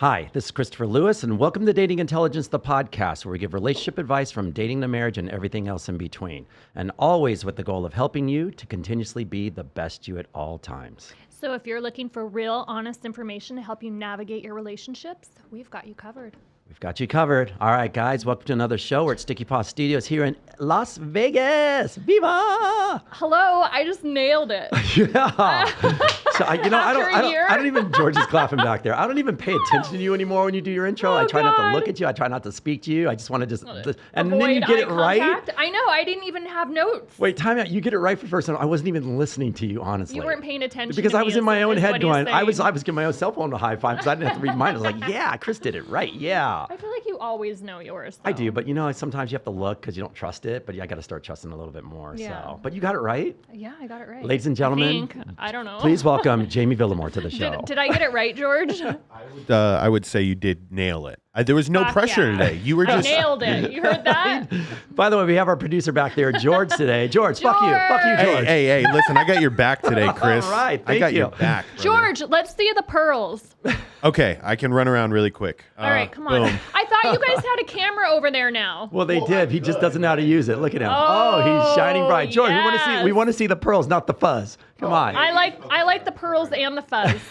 Hi, this is Christopher Lewis, and welcome to Dating Intelligence, the podcast, where we give relationship advice from dating to marriage and everything else in between. And always with the goal of helping you to continuously be the best you at all times. So if you're looking for real, honest information to help you navigate your relationships, we've got you covered. We've got you covered. All right, guys, welcome to another show. We're at Sticky Paw Studios here in Las Vegas. Viva! Hello, I just nailed it. Yeah. So, I don't even, George is clapping back there. I don't even pay attention to you anymore when you do your intro. I try not to look at you. I try not to speak to you. I just want to just, and then you get it right. I know, I didn't even have notes. Wait, time out. You get it right for the first time. I wasn't even listening to you, honestly. You weren't paying attention because to I me was in my own head going, I was saying. giving my own cell phone a high five because I didn't have to read mine. I was like, yeah, Chris did it right. Yeah. I feel like you always know yours, though. I do, but sometimes you have to look because you don't trust it, but I got to start trusting a little bit more. Yeah. So, but you got it right. Yeah, I got it right. Ladies and gentlemen, I don't know. Please welcome Jamie Villamore to the show. Did I get it right, George? I would say you did nail it. There was no pressure today. You were just nailed it. You heard that? By the way, we have our producer back there, George, today. George, fuck you, George. Hey, listen, I got your back today, Chris. All right, I got your back, brother. George, let's see the pearls. Okay, I can run around really quick. All right, come on. Boom. I thought you guys had a camera over there now. Well, they did. He just doesn't know how to use it. Look at him. Oh, he's shining bright. George, yes. we want to see the pearls, not the fuzz. Come on. I like the pearls and the fuzz.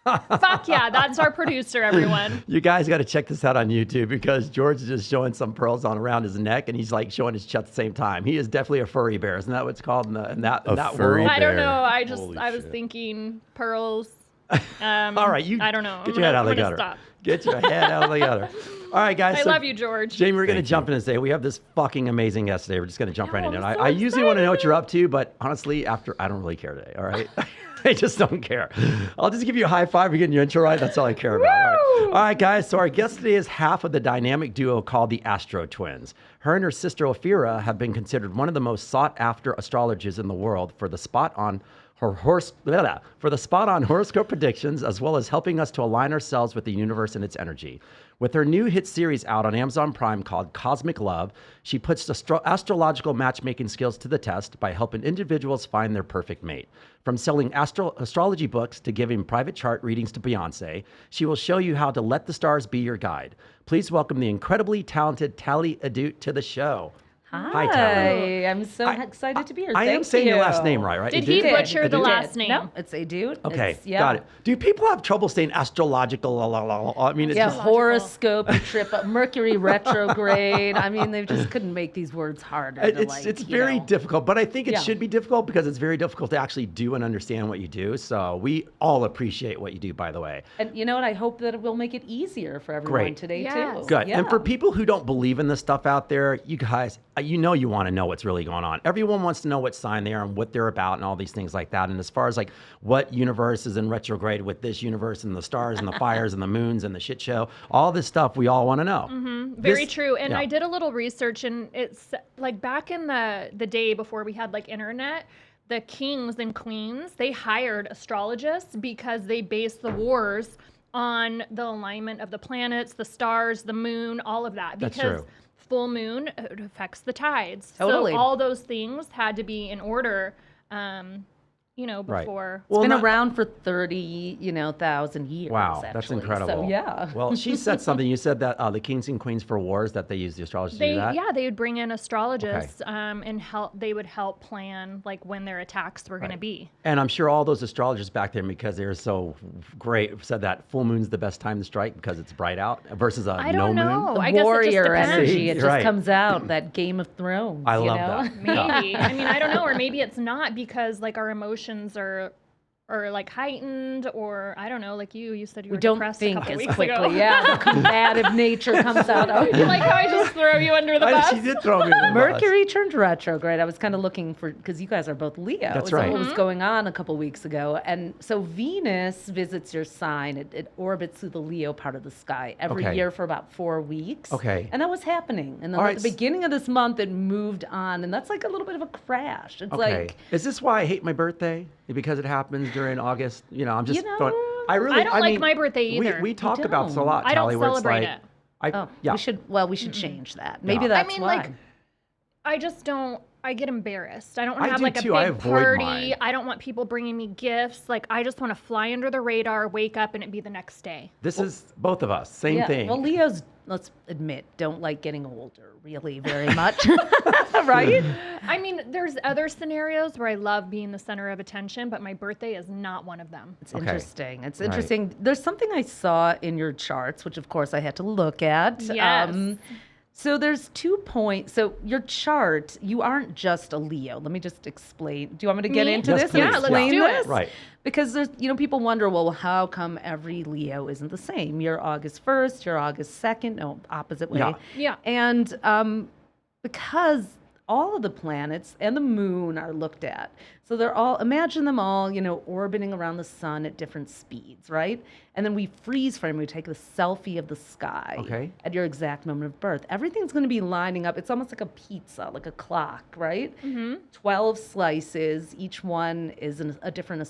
Fuck yeah, that's our producer, everyone. You guys got to check this out on YouTube because George is just showing some pearls on around his neck, and he's like showing his chest at the same time. He is definitely a furry bear. Isn't that what it's called in that furry world? I don't know. Holy I was shit. thinking pearls. All right, I don't know. Get your head out of the gutter. Stop. Get your head out of the gutter. All right, guys. I love you, George. Jamie, we're going to jump in and say we have this fucking amazing guest today. We're just going to jump right in. I'm And so I usually want to know what you're up to, but honestly, I don't really care today. All right. I just don't care. I'll just give you a high five for getting your intro right. That's all I care about. All right, guys. So our guest today is half of the dynamic duo called the AstroTwins. Her and her sister Ophira have been considered one of the most sought-after astrologers in the world for the spot on horoscope predictions, as well as helping us to align ourselves with the universe and its energy. With her new hit series out on Amazon Prime called Cosmic Love, she puts astrological matchmaking skills to the test by helping individuals find their perfect mate. From selling astrology books to giving private chart readings to Beyonce, she will show you how to let the stars be your guide. Please welcome the incredibly talented Tali Edut to the show. Hi, Tali. I'm so excited to be here. I am saying your last name right? Did Edut? he butcher the Edut? last name? No, it's Edut. Okay, got it. Do people have trouble saying astrological? I mean, it's just... horoscope, trip up, Mercury retrograde. I mean, they just couldn't make these words harder. It's very difficult, but I think it should be difficult because it's very difficult to actually do and understand what you do. So we all appreciate what you do, by the way. And you know what? I hope that it will make it easier for everyone today, Yes. too. Good. Yeah. And for people who don't believe in this stuff out there, you guys, you want to know what's really going on. Everyone wants to know what sign they are and what they're about and all these things like that. And as far as like what universe is in retrograde with this universe and the stars and the fires and the moons and the shit show, all this stuff we all want to know. Mm-hmm. Very true. And I did a little research, and it's like back in the day before we had like internet, the kings and queens, they hired astrologists because they based the wars on the alignment of the planets, the stars, the moon, all of that. That's Because true. full moon, it affects the tides. Totally. So all those things had to be in order, before. It's been around for 30,000 years. Wow, actually. that's incredible. So, yeah. Well, she said something. You said that the kings and queens for wars, that they use the astrologers to do that? Yeah, they would bring in astrologists and they would help plan like when their attacks were going to be. And I'm sure all those astrologers back then, because they were so great, said that full moon's the best time to strike because it's bright out versus a I no don't know. moon. The I guess it just warrior depends. energy, it just Right. comes out, that Game of Thrones. I love know? that. Maybe. I mean, I don't know. Or maybe it's not because like our emotions are like heightened, or I don't know, like you said you were We don't depressed a think couple as weeks quickly. ago. Yeah, the combative nature comes out. You like how I just throw you under the bus? She did throw me under the bus. Mercury turned retrograde. I was kind of looking for, because you guys are both Leo. That's so right. what was going on a couple weeks ago. And so Venus visits your sign. It orbits through the Leo part of the sky every Okay. year for about 4 weeks. Okay. And that was happening. And then All at right. the beginning of this month, it moved on. And that's like a little bit of a crash. It's Okay. like, Is this why I hate my birthday? Because it happens during August? I'm just You know, throwing... I don't like mean, my birthday either. We talk You about this a don't. lot, I don't Tali, where it's celebrate like, it. we should change that. Maybe Yeah. that's I mean, why. like, I just don't. I get embarrassed. I don't want I to have do like too. a I big avoid party. mine. I don't want people bringing me gifts. Like I just want to fly under the radar, wake up, and it be the next day. This is both of us. Same Yeah. thing. Well, Leos, let's admit, don't like getting older really very much, right? I mean, there's other scenarios where I love being the center of attention, but my birthday is not one of them. It's Okay. interesting. It's Right. interesting. There's something I saw in your charts, which of course I had to look at. Yes. So there's 2 points. So your chart, you aren't just a Leo. Let me just explain. Do you want me to get Me? into Yes, this? please. and Yeah, let's explain do it. this? Right. Because there's, people wonder, well, how come every Leo isn't the same? You're August 1st, you're August 2nd, no, opposite way. Yeah. Yeah. And because all of the planets and the moon are looked at. So they're all, imagine them all, orbiting around the sun at different speeds, right? And then we freeze frame, we take the selfie of the sky Okay. at your exact moment of birth. Everything's going to be lining up. It's almost like a pizza, like a clock, right? 12 slices, each one is a different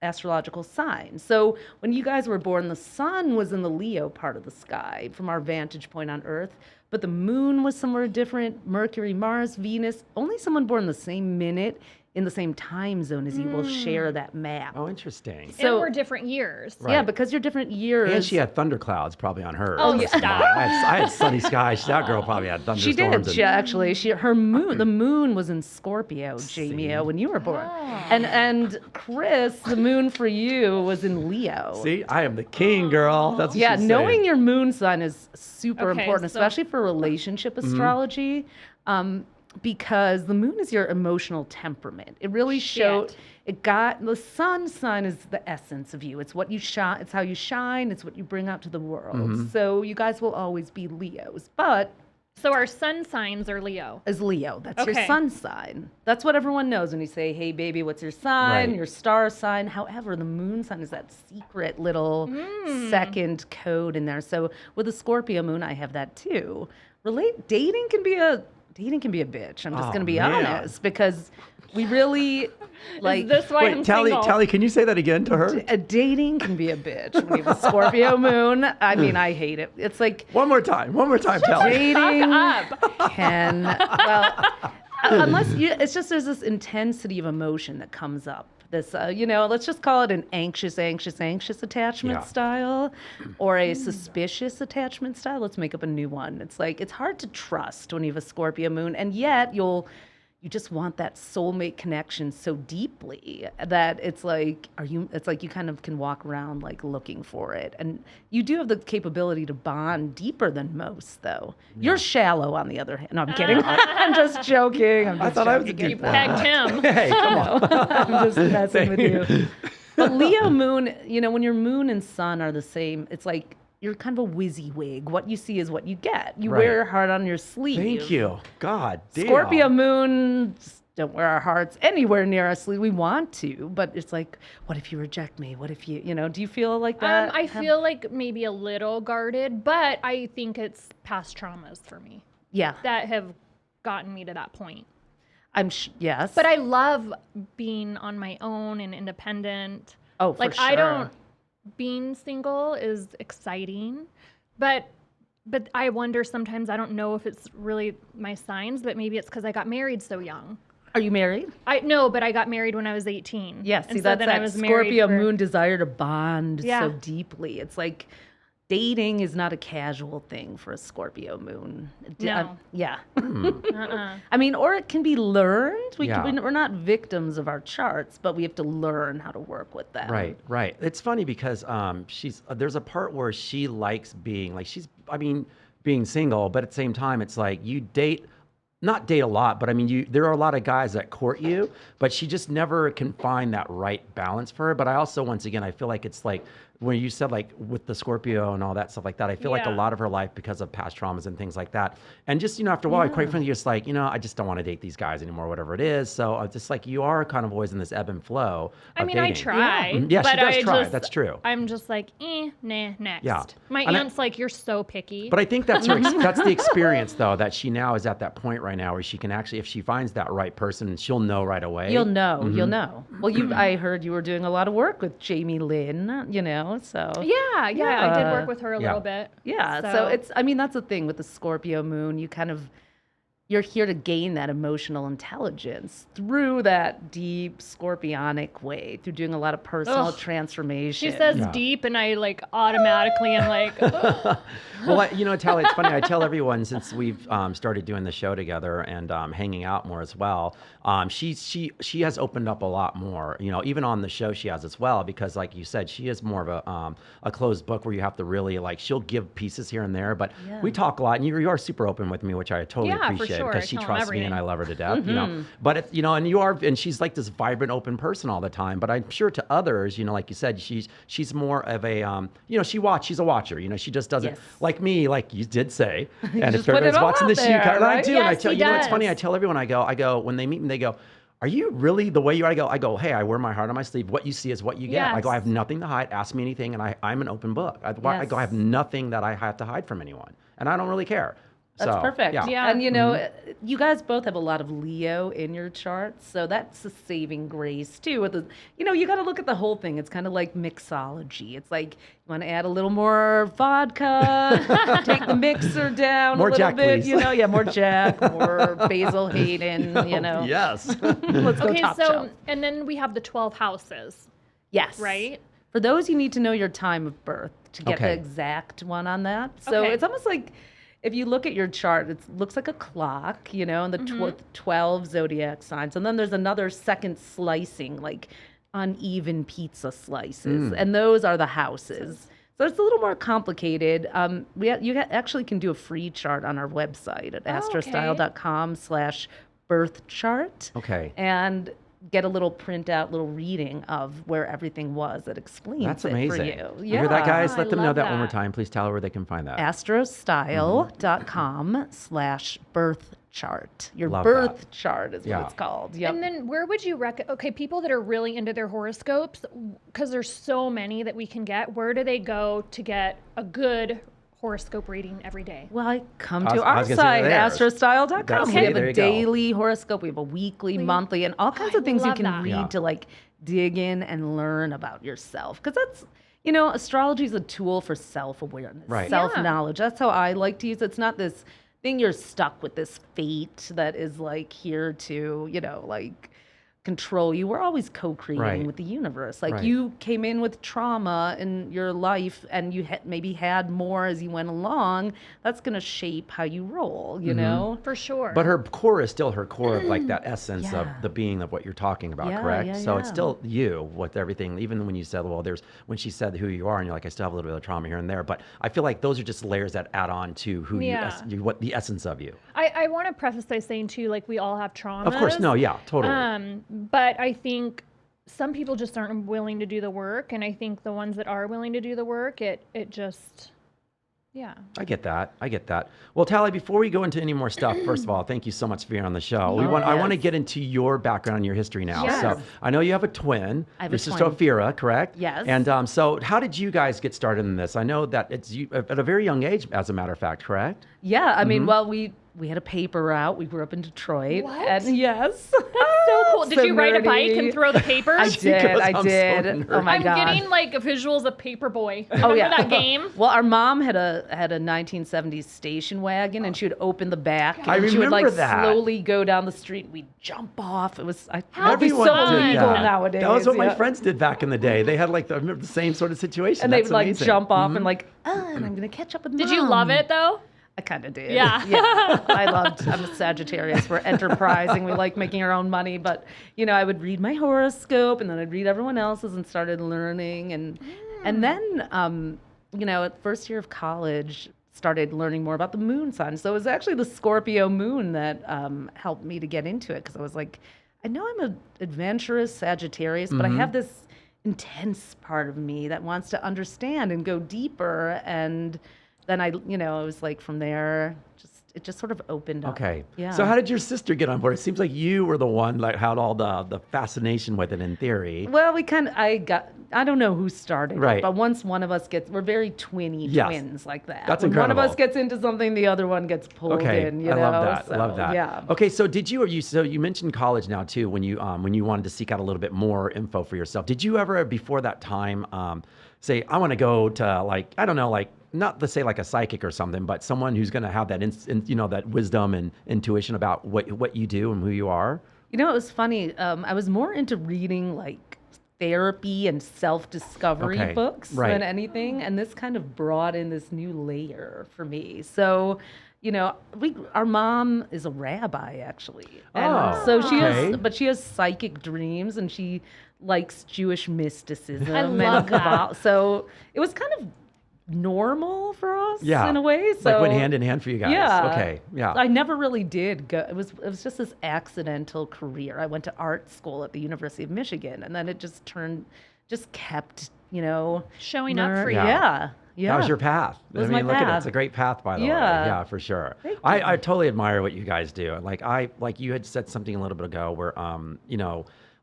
astrological sign. So when you guys were born, the sun was in the Leo part of the sky from our vantage point on Earth, but the moon was somewhere different. Mercury, Mars, Venus, only someone born the same minute in the same time zone as you will share that map. Oh, interesting. And we're different years. Right. Yeah, because you're different years. And she had thunderclouds probably on her. Oh, versus stop. mine. I had sunny skies. That girl probably had She thunderstorms. did. Her moon, the moon was in Scorpio, Jamie, See? when you were born. And Chris, the moon for you was in Leo. See, I am the king, girl. That's what Yeah, she's knowing saying. your moon sign is super Okay, important, so- especially for relationship astrology, because the moon is your emotional temperament. It really showed. The sun sign is the essence of you. It's what you shine. It's how you shine. It's what you bring out to the world. So you guys will always be Leos, but So our sun signs are Leo. as Leo, that's your Okay. sun sign. That's what everyone knows when you say, "Hey, baby, what's your sign?" Right. Your star sign. However, the moon sign is that secret little second code in there. So with a Scorpio moon, I have that too. Dating can be a bitch. I'm just Oh, going to be man. honest, because we really like. Is this why I'm Wait, Tali, single? can you say that again to her? Dating can be a bitch when you have a Scorpio moon. I mean, I hate it. It's like One more time, Tali. dating up. can unless it's just there's this intensity of emotion that comes up. This let's just call it an anxious attachment Yeah. style, or a suspicious attachment style. Let's make up a new one. It's like it's hard to trust when you have a Scorpio moon, and yet you just want that soulmate connection so deeply that it's like you kind of can walk around like looking for it. And you do have the capability to bond deeper than most, though. You're shallow on the other hand. No, I'm kidding. I'm just joking. I thought I was a You good boy. pegged him. Hey, come on. I'm just messing with you. But Leo moon, when your moon and sun are the same, it's like you're kind of a WYSIWYG. What you see is what you get. You Right. wear your heart on your sleeve. Thank you. God damn. Scorpio moons don't wear our hearts anywhere near our sleeve. We want to, but it's like, what if you reject me? What if you, do you feel like that? I feel like maybe a little guarded, but I think it's past traumas for me Yeah. that have gotten me to that point. Yes. But I love being on my own and independent. Oh, for like sure. I don't. Being single is exciting, but I wonder sometimes. I don't know if it's really my signs, but maybe it's because I got married so young. Are you married? But I got married when I was 18. Yes. And See, so that's then I that was married Scorpio for- moon desire to bond Yeah. so deeply. It's like dating is not a casual thing for a Scorpio moon. No. Yeah. Uh-uh. I mean, or it can be learned. Yeah. We're not victims of our charts, but we have to learn how to work with them. Right. It's funny because there's a part where she likes being like being single, but at the same time, it's like you not date a lot, but I mean, there are a lot of guys that court you, but she just never can find that right balance for her. But I also, once again, I feel like it's like when you said like with the Scorpio and all that stuff like that, I feel like a Yeah. lot of her life because of past traumas and things like that. And just, after a while, quite frankly, you're just like, I just don't want to date these guys anymore, whatever it is. So it's just like you are kind of always in this ebb and flow. I of mean, I dating. try. Yeah, but she does I try. just- That's true. I'm just like, nah, next. Yeah. My And aunt's like, you're so picky. But I think that's that's the experience though, that she now is at that point right now where she can actually, if she finds that right person, she'll know right away. You'll know. You'll know. Well, I heard you were doing a lot of work with Jamie Lynn, so. yeah, I did Yeah. work with her a little bit. Yeah, so it's, that's the thing with the Scorpio moon. You kind of, you're here to gain that emotional intelligence through that deep scorpionic way, through doing a lot of personal transformation. She says deep, and I like automatically am like, ugh. Well, Tali, it's funny. I tell everyone since we've started doing the show together and hanging out more as well. She has opened up a lot more. Even on the show she has as well, because like you said, she is more of a closed book where you have to really she'll give pieces here and there, but we talk a lot, and you are super open with me, which I totally appreciate because she trusts me and I love her to death. But it's, and she's like this vibrant, open person all the time. But I'm sure to others, like you said, she's more of a she's a watcher. She just doesn't like me, like you did say. And if everyone's watching this, I do. Yes, and I tell it's funny. I tell everyone, I go when they meet me, they go, "Are you really the way you are?" I go, "Hey, I wear my heart on my sleeve. What you see is what you get." I go, "I have nothing to hide. Ask me anything," and I'm an open book. I go, "I have nothing that I have to hide from anyone, and I don't really care." That's perfect. Yeah. And you guys both have a lot of Leo in your charts, so that's a saving grace too. With you got to look at the whole thing. It's kind of like mixology. It's like you want to add a little more vodka, take the mixer down more a little Jack, bit. please. More Jack, more Basil Hayden. Yes. Let's go top shelf. And then we have the 12 houses. Yes. Right. For those, you need to know your time of birth to get the exact one on that. So it's almost like, if you look at your chart, it looks like a clock, and the 12 zodiac signs. And then there's another second slicing, like uneven pizza slices. And those are the houses. So it's a little more complicated. You actually can do a free chart on our website at astrostyle.com/birth chart. Okay. And get a little printout, little reading of where everything was that explains That's it amazing. for you. You hear that, guys? I Let them know love that one more that. time. Please tell her where they can find that. astrostyle.com/birth chart. Your Love birth that. chart is what it's called. Yep. And then where would you recommend, people that are really into their horoscopes, because there's so many that we can get, where do they go to get a good horoscope reading every day? Well, come I to was our gonna say site, theirs. astrostyle.com. Okay, We have there a you go. daily horoscope. We have a weekly, monthly, and all kinds of things you love can that. read Yeah. to dig in and learn about yourself. Because that's, astrology is a tool for self-awareness, Right. self-knowledge. That's how I like to use it. It's not this thing you're stuck with, this fate that is here to, control you. We're always co-creating Right. with the universe. Right. You came in with trauma in your life and you maybe had more as you went along. That's going to shape how you roll, you know? For sure. But her core is still her core of that essence of the being of what you're talking about, correct? So it's still you with everything. Even when you said, when she said who you are, and you're like, I still have a little bit of trauma here and there. But I feel like those are just layers that add on to who what the essence of you. I want to preface by saying too, we all have trauma. Of course, no, yeah, totally. But I think some people just aren't willing to do the work, and I think the ones that are willing to do the work, it just, I get that. Well, Tali, before we go into any more stuff, first of all, thank you so much for being on the show. I want to get into your background and your history now. Yes. So I know you have a twin. I have your a sister twin. Ophira, correct? Yes. And so how did you guys get started in this? I know that it's you at a very young age, as a matter of fact, correct? Yeah, I mean, well, we had a paper route. We grew up in Detroit. What? And yes. so cool. Did you ride a bike nerdy. and throw the papers? I did. Because I I'm so did. nerdy. Oh my I'm God. getting visuals of Paperboy. Remember that game? Well, our mom had a 1970s station wagon, and she would open the back, and I she would remember that. slowly go down the street. And we'd jump off. It was that'd be Everyone so did illegal that. nowadays. That was what my yeah. friends did back in the day. They had I remember the same sort of situation. And they That's would amazing. jump off and and I'm gonna catch up with Did Mom. you love it though? I kind of did. Yeah. Yeah. I'm a Sagittarius. We're enterprising. We like making our own money. But, I would read my horoscope and then I'd read everyone else's and started learning. And then, at first year of college, started learning more about the moon sign. So it was actually the Scorpio moon that helped me to get into it. Because I was like, I know I'm an adventurous Sagittarius, but I have this intense part of me that wants to understand and go deeper. And then it was from there, it just sort of opened up. Okay. Yeah. So how did your sister get on board? It seems like you were the one had all the fascination with it in theory. Well, I don't know who started Right. it, but once one of us we're very twinny Yes. twins like that. That's when incredible. one of us gets into something, the other one gets pulled in, I love that. So, I love that. Yeah. Okay, so you mentioned college now too when you wanted to seek out a little bit more info for yourself. Did you ever before that time say I want to go to not to say like a psychic or something, but someone who's going to have that, that wisdom and intuition about what you do and who you are? You know, it was funny. I was more into reading like therapy and self-discovery books than anything. And this kind of brought in this new layer for me. So, you know, our mom is a rabbi actually. And so she has psychic dreams and she likes Jewish mysticism. I love that. So it was kind of normal for us in a way. So like went hand in hand for you guys. Yeah. Okay. Yeah. I never really did go. It was just this accidental career. I went to art school at the University of Michigan, and then it just kept, showing up for you. Yeah. Yeah. That was your path. Was look my at it. path. It's a great path, by the way. Yeah. Yeah, for sure. Thank I totally admire what you guys do. Like you had said something a little bit ago where,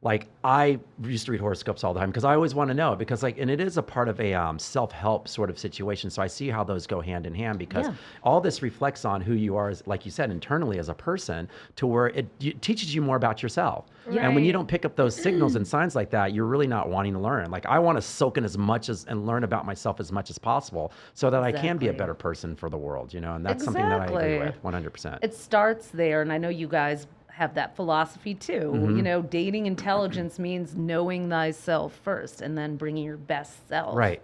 like I used to read horoscopes all the time because I always want to know and it is a part of a self-help sort of situation. So I see how those go hand in hand because all this reflects on who you are, as, like you said, internally as a person, to where it teaches you more about yourself. Right. And when you don't pick up those signals and signs like that, you're really not wanting to learn. Like I want to soak in and learn about myself as much as possible so that I can be a better person for the world, and that's something that I agree with 100%. It starts there, and I know you guys have that philosophy too. Mm-hmm. Dating intelligence means knowing thyself first and then bringing your best self. Right.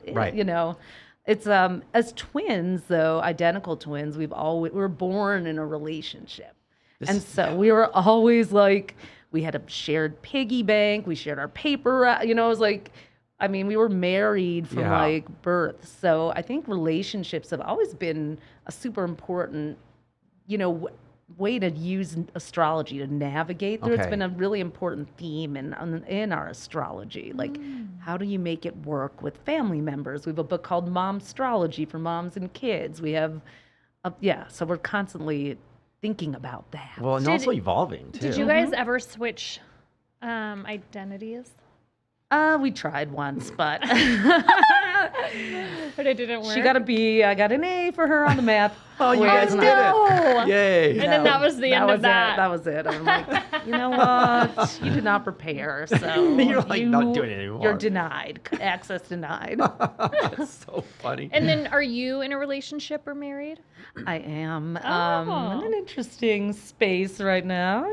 It's as twins though, identical twins, we were born in a relationship. So we were always like, we had a shared piggy bank, we shared our paper, it was like, we were married from like birth. So I think relationships have always been a super important, way to use astrology to navigate through. It's been a really important theme in our astrology. Like, how do you make it work with family members? We have a book called Momstrology for moms and kids. We have, so we're constantly thinking about that. Well, and also evolving too. Did you guys ever switch identities? We tried once, but but it didn't work. She got a B. I got an A for her on the math. Oh, you guys did it! Yay! And then that was the end of that. That was it. I'm like, you know what? You did not prepare, so you're like not doing it anymore. You're denied. Access denied. That's so funny. And then, are you in a relationship or married? I am. Oh. In an interesting space right now.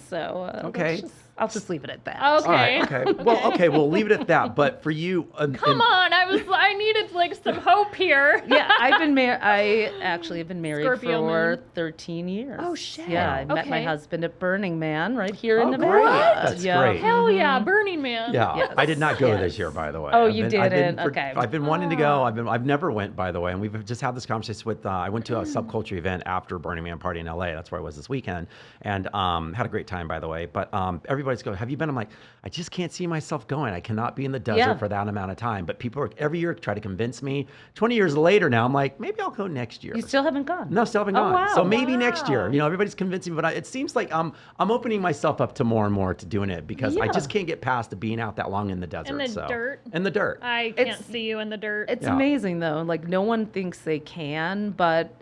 So okay. I'll just leave it at that. Okay. All right, okay. Well, okay, we'll leave it at that. But for you, come on, I needed like some hope here. Yeah, I actually have been married Scorpio for moon. 13 years. Oh shit. Yeah, I met my husband at Burning Man right here in great. Nevada. That's great. Hell yeah, Burning Man. Yeah, Yes. I did not go this year, by the way. Oh, you didn't? Okay. I've been wanting to go. I've never went, by the way, and we've just had this conversation with. I went to a subculture event after Burning Man party in LA. That's where I was this weekend, and had a great time, by the way. But everybody's going, "Have you been?" I'm like, I just can't see myself going. I cannot be in the desert for that amount of time. But people every year try to convince me. 20 years later now, I'm like, maybe I'll go next year. You still haven't gone? No, still haven't gone. Wow. So maybe next year. Everybody's convincing me, but it seems like I'm opening myself up to more and more to doing it because I just can't get past being out that long in the desert. In the dirt? In the dirt. I can't see you in the dirt. It's amazing though. Like no one thinks they can, but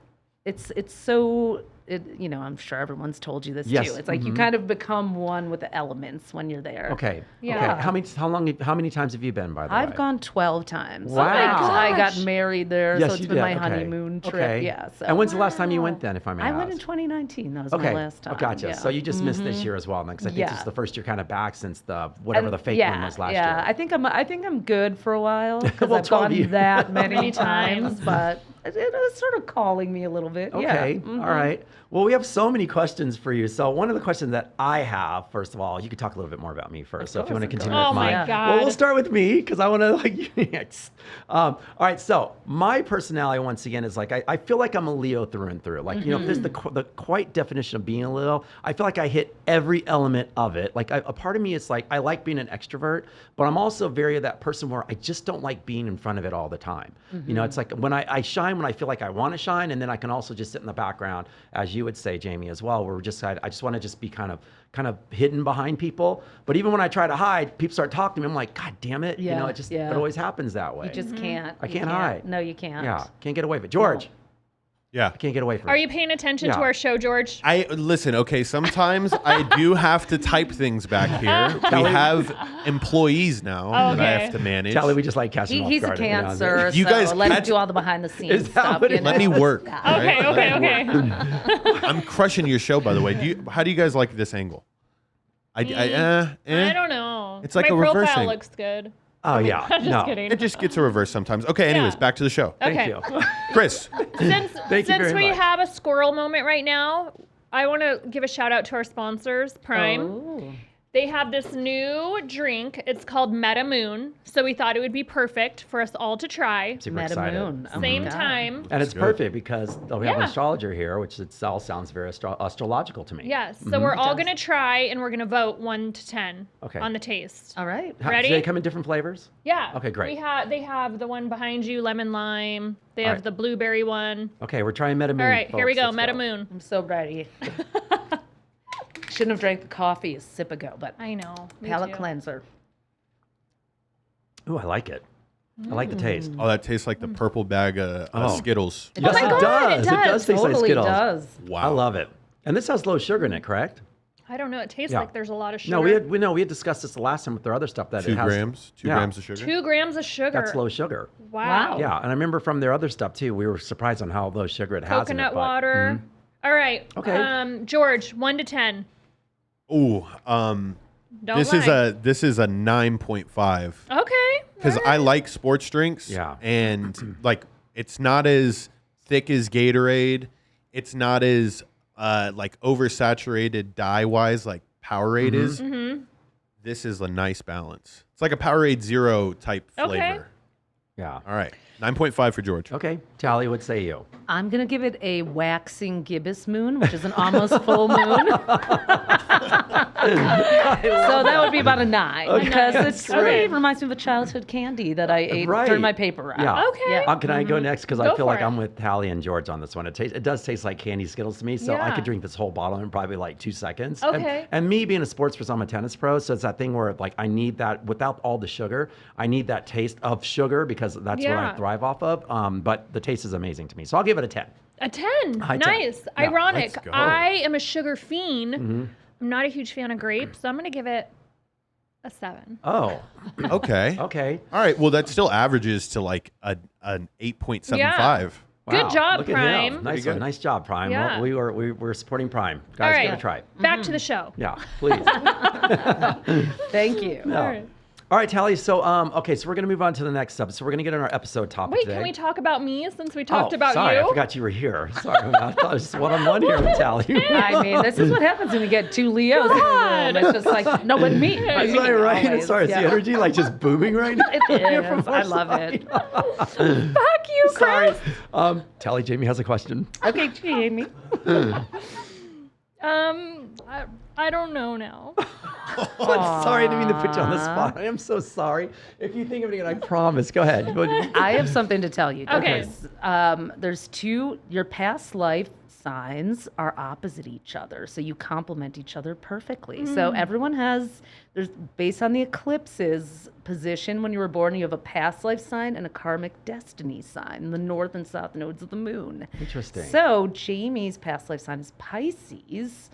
it's so. I'm sure everyone's told you this too. It's like you kind of become one with the elements when you're there. Okay. Yeah. Okay. How many times have you been, by the way? I've gone 12 times. Wow. I got married there, Yes, so it's you been did. my Okay. honeymoon trip. Okay. Yeah. So. And when's the last time you went then, if I may I ask? went in 2019. That was Okay. my last time. Oh, gotcha. Yeah. So you just missed this year as well, because I think this is the first year kind of back since the whatever the fake one was last year. Yeah, I think I'm good for a while because Well, I've gone 12 that many Many times, times. but it was sort of calling me a little bit. Okay. Yeah. All right. Well, we have so many questions for you. So one of the questions that I have, first of all, you could talk a little bit more about me first. So if you want to continue Oh with my mine. God. Well, we'll start with me because I want to all right. So my personality, once again, is like, I feel like I'm a Leo through and through. Like, if there's the quite definition of being a Leo, I feel like I hit every element of it. Like a part of me is like, I like being an extrovert, but I'm also very that person where I just don't like being in front of it all the time. It's like when I shine when I feel like I want to shine, and then I can also just sit in the background, as you would say, Jamie, as well, where I just want to just be kind of hidden behind people. But even when I try to hide, people start talking to me. I'm like, God damn it. It always happens that way. You just can't. I can't hide. No, you can't. Yeah, can't get away with it. George. Yeah. I can't get away from Are it. you paying attention Yeah. to our show, George? I listen. Okay, sometimes I do have to type things back here. We have employees now that I Okay. have to manage. Tally, we just like catching off He's a guard every now and then. Cancer, You so guys let him catch- do all the behind the scenes Is that stuff. what it you know? Let me work. Okay, right? okay, Let me work. okay. I'm crushing your show, by the way. How do you guys like this angle? I don't know. It's like My a reverse profile angle. looks good. Oh, yeah. I'm just no. kidding. It just gets a reverse sometimes. Okay, anyways, Yeah. back to the show. Thank Okay. you. Chris, Since Thank you very we much. have a squirrel moment right now, I want to give a shout out to our sponsors, Prime. Oh. They have this new drink. It's called Meta Moon. So we thought it would be perfect for us all to try. Super Meta excited. Moon. Oh my Same God. time. And it's Good. perfect because we have an Yeah. astrologer here, which itself sounds very astrological to me. Yes. So we're all does. going to try and we're going to vote 1 to 10 Okay. on the taste. All right. Ready? Do they come in different flavors? Yeah. Okay, great. They have the one behind you, lemon lime. They All have right. the blueberry one. Okay, we're trying Meta Moon. All right, here we folks. go. Let's Meta Moon. I'm so ready. Shouldn't have drank the coffee a sip ago, but I know. me palate too. cleanser. Ooh, I like it. I like the taste. oh, that tastes like the purple bag of Oh. Skittles. Yes, my it God, does. it It does does. taste like Totally Skittles. does. Wow, I love it. And this has low sugar in it, correct? I don't know. It tastes Yeah. like there's a lot of sugar. No, we had discussed this the last time with their other stuff that 2 it has. grams. 2 Yeah. grams of sugar. 2 grams of sugar. That's low sugar. Wow. Wow. Yeah, and I remember from their other stuff too, we were surprised on how low sugar it has in it. Coconut but- water. All right. Okay. George, 1 to 10. Ooh, Don't this lie. is a 9.5 Okay. because all I right. like sports drinks. Yeah. and like it's not as thick as Gatorade. It's not as like oversaturated dye wise like Powerade is. Mm-hmm. This is a nice balance. It's like a Powerade Zero type Okay. flavor. Yeah. All right, 9.5 for George. Okay, Tally, what say you? I'm going to give it a waxing gibbous moon, which is an almost full moon. So that would be about a 9 because that's it's great. really reminds me of a childhood candy that I ate Right. during my paper route. Yeah. Okay. Can I go next? Because I Go feel for like it. I'm with Tally and George on this one. It does taste like candy Skittles to me, so I Yeah. could drink this whole bottle in probably like 2 seconds. Okay. And me being a sports person, I'm a tennis pro, so it's that thing where like I need that without all the sugar. I need that taste of sugar because that's what I Yeah. thrive off of. But the taste is amazing to me, so I'll give it a 10. A 10. High 10. Nice. Yeah. Ironic. Let's go. I am a sugar fiend. Mm-hmm. I'm not a huge fan of grapes, so I'm going to give it a 7. Oh, Okay. okay. All right. Well, that still averages to like an 8.75. Yeah. Good Wow, job, look at Prime. him. Nice Pretty one. good. Nice job, Prime. Yeah. Well, we're supporting Prime. Guys, All right. give it a try. Back to the show. Yeah, please. Thank you. No. All right. All right, Tally. So, okay, so we're gonna move on to the next step. So we're gonna get on our episode topic Wait, today. can we talk about me since we talked Oh, about sorry, you? I forgot you were here. Sorry, I thought it was just one-on-one here with Tally. I mean, this is what happens when we get 2 Leos in the God. room. It's just like, no, but me. But Is me, that right? always. Sorry, is the Yeah. energy like just booming right now? It is. I love it. Fuck you, Sorry. Chris. Tally, Jamie has a question. Okay, Jamie. I don't know now. Oh, I'm sorry, I didn't mean to put you on the spot. I am so sorry. If you think of anything, I promise. Go ahead. I have something to tell you. Okay. There's 2, your past life signs are opposite each other. So you complement each other perfectly. So everyone has, there's based on the eclipses position when you were born, you have a past life sign and a karmic destiny sign, the north and south nodes of the moon. Interesting. So Jamie's past life sign is Pisces.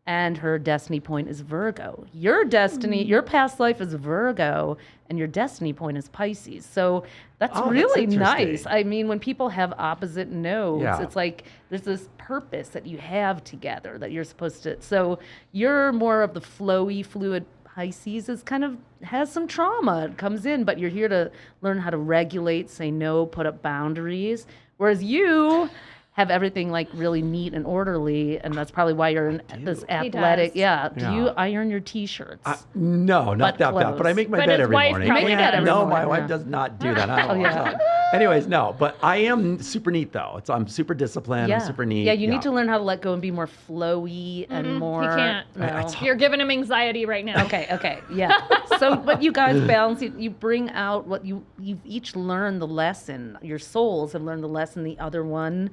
And her destiny point is Virgo. Your destiny, your past life is Virgo, and your destiny point is Pisces. So that's Oh, that's really nice. interesting. I mean, when people have opposite nodes, Yeah. it's like there's this purpose that you have together that you're supposed to. So you're more of the flowy, fluid. Pisces is kind of has some trauma. It comes in, but you're here to learn how to regulate, say no, put up boundaries. Whereas you have everything like really neat and orderly, and that's probably why you're in this athletic. does. Yeah. Do Yeah. you iron your t-shirts? No, not Butt that bad. But I clothes. make my But bed his every wife morning. probably You make your bed every no, morning, my wife yeah. does not do that. I don't know. yeah. Anyways, no, but I am super neat though. I'm super disciplined. yeah. I'm super neat. Yeah, you need to learn how to let go and be more flowy and more. He can't. No. You're giving him anxiety right now. Okay, yeah. So, but you guys balance it. You bring out what you've each learned the lesson. Your souls have learned the lesson the other one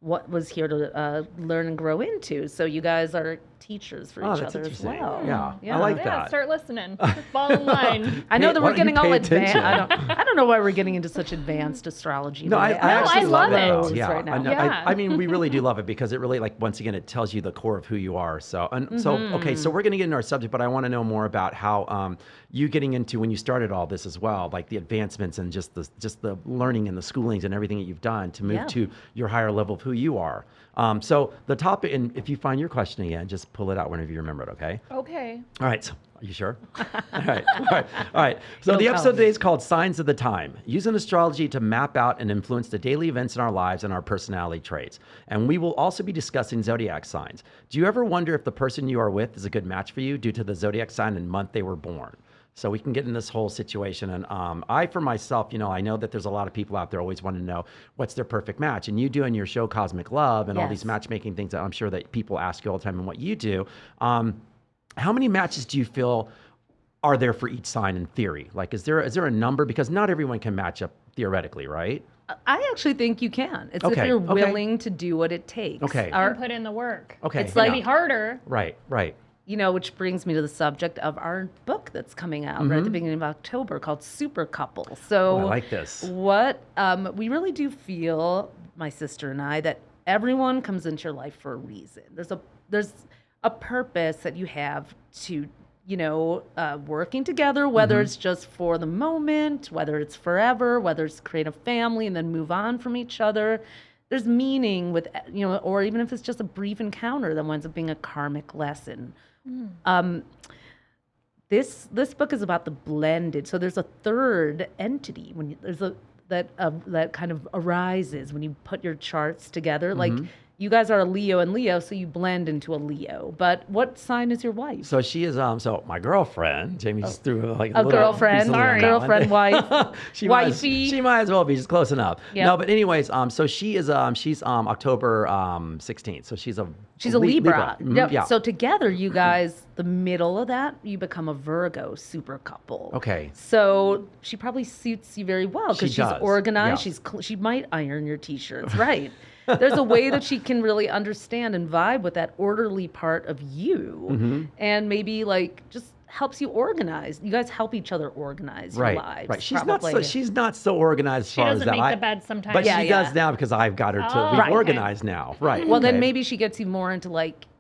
what was here to learn and grow into. So you guys are teachers for each that's other as interesting. well. Yeah, I like Yeah, that. start listening. Fall in line. I know that Why we're don't you getting all pay advanced. attention? I don't know why we're getting into such advanced astrology. No, but I actually I love love it. it. though. Those Yeah, right now. I know. Yeah. I mean, we really do love it because it really, like, once again, it tells you the core of who you are. So, okay, so we're going to get into our subject, but I want to know more about how you getting into when you started all this as well, like the advancements and just the learning and the schoolings and everything that you've done to move to your higher level of who you are. So the topic, and if you find your question again, just pull it out whenever you remember it. Okay. Okay. All right. So, are you sure? All right. So the episode today is called Signs of the Time, using astrology to map out and influence the daily events in our lives and our personality traits. And we will also be discussing zodiac signs. Do you ever wonder if the person you are with is a good match for you due to the zodiac sign and month they were born? So we can get in this whole situation. And I, for myself, I know that there's a lot of people out there always want to know what's their perfect match. And you doing your show, Cosmic Love, and all these matchmaking things that I'm sure that people ask you all the time and what you do. How many matches do you feel are there for each sign in theory? Like, is there a number? Because not everyone can match up theoretically, right? I actually think you can. It's if you're willing to do what it takes. Okay. And put in the work. Okay. It's like be harder. Right. Which brings me to the subject of our book that's coming out right at the beginning of October called Super Couple. So I like this. What we really do feel, my sister and I, that everyone comes into your life for a reason. There's a purpose that you have to, working together, whether it's just for the moment, whether it's forever, whether it's create a family and then move on from each other. There's meaning with, or even if it's just a brief encounter that winds up being a karmic lesson. This book is about the blended. So there's a third entity that kind of arises when you put your charts together. Like you guys are a Leo and Leo, so you blend into a Leo. But what sign is your wife? So she is so my girlfriend. Jamie just threw like a girlfriend, wife, she wifey. She might as well be just close enough. Yep. No, but anyways, so she is she's October 16th. So she's a Libra. Yep. Yeah. So together, you guys, the middle of that, you become a Virgo super couple. Okay. So she probably suits you very well because she's does. organized. Yeah. She might iron your t-shirts, right? There's a way that she can really understand and vibe with that orderly part of you, and maybe just helps you organize. You guys help each other organize your lives. Right. She's not so organized as far as that. She doesn't make the bed sometimes. But she does now because I've got her to be organized now. Right. Well, then maybe she gets you more into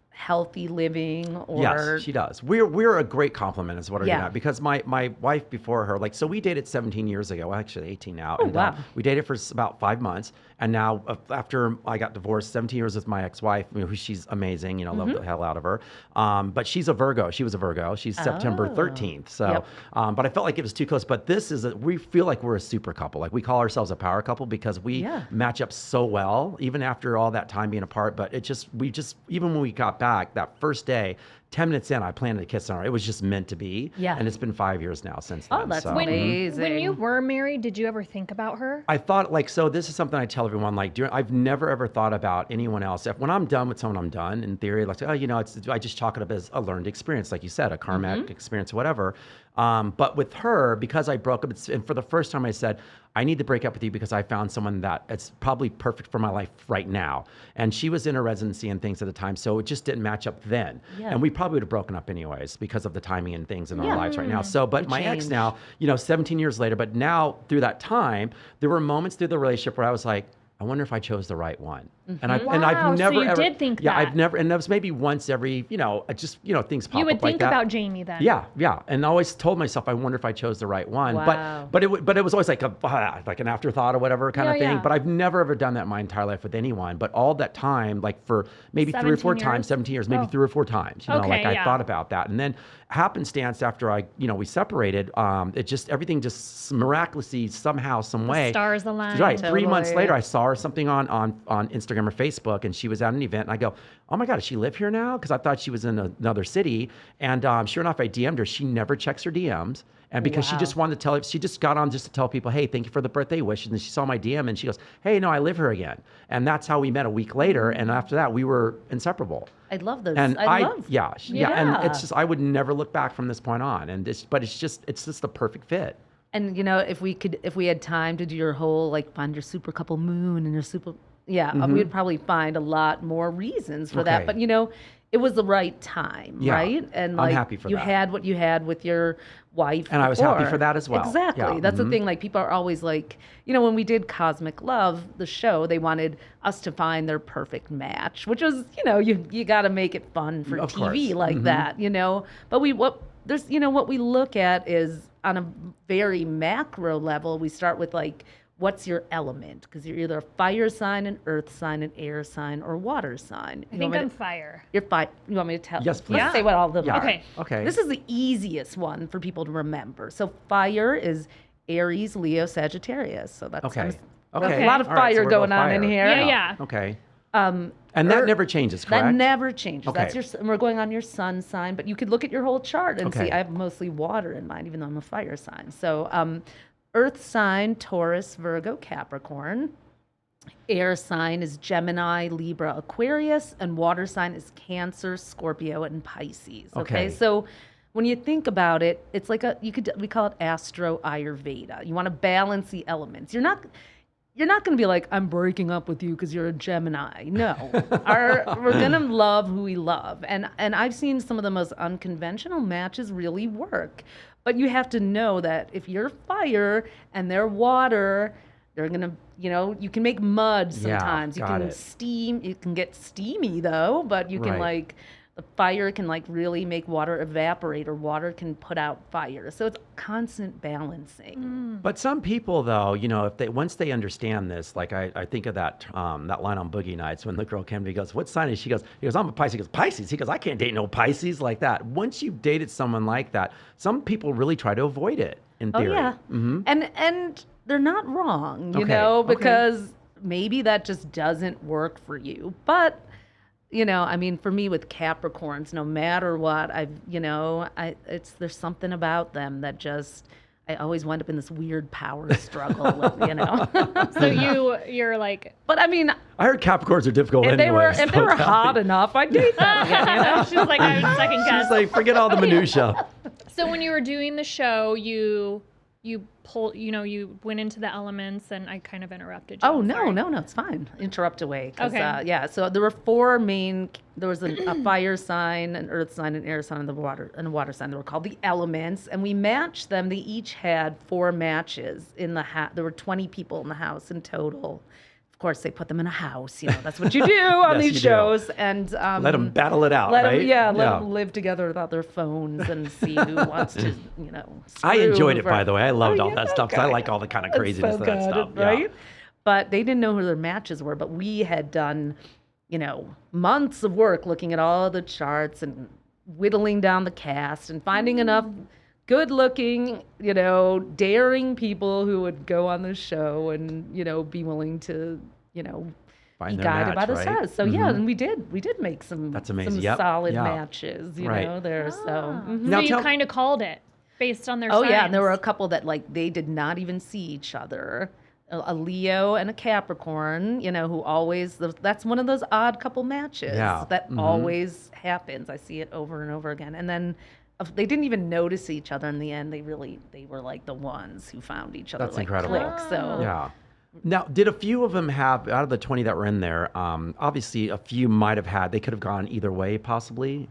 healthy living or yes, she does. We're a great compliment is what we're doing because my wife before her, so we dated 17 years ago, actually 18 now. Oh, wow. We dated for about 5 months. And now after I got divorced, 17 years with my ex-wife, who she's amazing, love the hell out of her. But she's a Virgo. She was a Virgo. She's September 13th. So, but I felt like it was too close. But this is, we feel like we're a super couple. Like we call ourselves a power couple because we match up so well, even after all that time being apart. But even when we got back that first day, 10 minutes in, I planned to kiss on her. It was just meant to be. Yeah. And it's been 5 years now since then. Oh, that's so. amazing. When you were married, did you ever think about her? I thought, so this is something I tell everyone, I've never ever thought about anyone else. When I'm done with someone, I'm done. In theory, I just chalk it up as a learned experience, like you said, a karmic experience, whatever. But with her, because I broke up, and for the first time I said, I need to break up with you because I found someone that it's probably perfect for my life right now. And she was in a residency and things at the time, so it just didn't match up then. Yeah. And we probably would have broken up anyways because of the timing and things in our lives right now. So, but my ex now, 17 years later, but now through that time, there were moments through the relationship where I was like, I wonder if I chose the right one. And I've never so you ever did think yeah, that. I've never, and that was maybe once every, things pop up like that. You would think about Jamie then. Yeah. And I always told myself, I wonder if I chose the right one. Wow. But it was always like an afterthought or whatever kind of thing. Yeah. But I've never ever done that in my entire life with anyone. But all that time, for maybe 3 or 4 times, 17 years, maybe 3 or 4 times, I thought about that. And then happenstance after we separated, everything just miraculously somehow, some way. Stars aligned. Right. 3 months later, I saw her something on Instagram or Facebook, and she was at an event, and I go, oh my God, does she live here now? Because I thought she was in another city. And sure enough, I DM'd her. She never checks her DMs. And because she just wanted to she just got on just to tell people, hey, thank you for the birthday wishes. And she saw my DM and she goes, hey, no, I live here again. And that's how we met a week later. And after that, we were inseparable. I love this. And yeah. And it's just, I would never look back from this point on. And it's just the perfect fit. And if we had time to do your whole find your super couple moon and your super Yeah, we'd probably find a lot more reasons for Okay. that. But, it was the right time, Yeah, right? And I'm happy for you that. had what you had with your wife. And I was happy before. for that as well. Exactly. Yeah, That's the thing. Like, people are always like, when we did Cosmic Love, the show, they wanted us to find their perfect match, which was, you got to make it fun for Of TV course. like that, But what we look at is on a very macro level, we start with like, what's your element? Because you're either a fire sign, an earth sign, an air sign, or water sign. I think I'm fire. You're fire. You want me to tell? Yes, please. Let's say what all of them Yeah. are. Okay. Okay. This is the easiest one for people to remember. So fire is Aries, Leo, Sagittarius. So that's Okay. there's Okay. a lot of All right, fire so we're going both on in fire. here. Yeah. Okay. Um, And that Earth- never changes, correct? That never changes. Okay. That's your. We're going on your sun sign, but you could look at your whole chart and Okay. see. I have mostly water in mine, even though I'm a fire sign. So, Earth sign Taurus, Virgo, Capricorn. Air sign is Gemini, Libra, Aquarius, and water sign is Cancer, Scorpio, and Pisces. Okay. So when you think about it, it's like we call it Astro Ayurveda. You want to balance the elements. You're not going to be like, I'm breaking up with you because you're a Gemini. No, we're going to love who we love. And I've seen some of the most unconventional matches really work. But you have to know that if you're fire and they're water, they're going to, you can make mud Yeah, sometimes. You got can it. steam. You can get steamy though, but you can Right. the fire can really make water evaporate, or water can put out fire. So it's constant balancing. But some people, though, if once they understand this, like I think of that line on Boogie Nights when the girl came to me, he goes, "What sign is she?" He goes, "I'm a Pisces." He goes, "Pisces." He goes, "I can't date no Pisces like that." Once you've dated someone like that, some people really try to avoid it. In Oh theory. yeah, Mm-hmm. and they're not wrong, Okay, because maybe that just doesn't work for you. But for me with Capricorns, no matter what, there's something about them that just, I always wind up in this weird power struggle with. So you're like, But I mean, I heard Capricorns are difficult if they were anyway. if they were hot enough, I'd date them. she's like, I would second guess. She's like, forget all the minutia. So when you were doing the show, you pulled, you went into the elements, and I kind of interrupted you. Oh, I'm no, sorry. no, it's fine. Interrupt away. 'Cause, Okay. so there were four main, there was a fire sign, an earth sign, an air sign, and a water sign. They were called the elements, and we matched them. They each had 4 matches in the there were 20 people in the house in total. Of course, they put them in a house. That's what you do on Yes, these you do. shows. And Let them battle it out, let right? them, let them live together without their phones and see who wants to, I enjoyed it, screw by for- the way. I loved Oh, all yeah, that stuff 'cause I okay. like all the kind of It's craziness so of that good, stuff. right? Yeah. But they didn't know who their matches were. But we had done, months of work looking at all the charts and whittling down the cast and finding enough good-looking, daring people who would go on the show and, be willing to, Find be their guided by match, the right? stars. So yeah, and we did make some That's amazing. some Yep. solid Yeah. matches, Right. there. So mhm. Now So you tell- kind of called it based on their Oh signs. yeah, and there were a couple that they did not even see each other. A Leo and a Capricorn, who always, that's one of those odd couple matches Yeah. that Mhm. always happens. I see it over and over again. And then they didn't even notice each other in the end. They were like the ones who found each other. That's like incredible. click. So Yeah. Now, did a few of them have, out of the 20 that were in there, obviously a few might have they could have gone either way, possibly?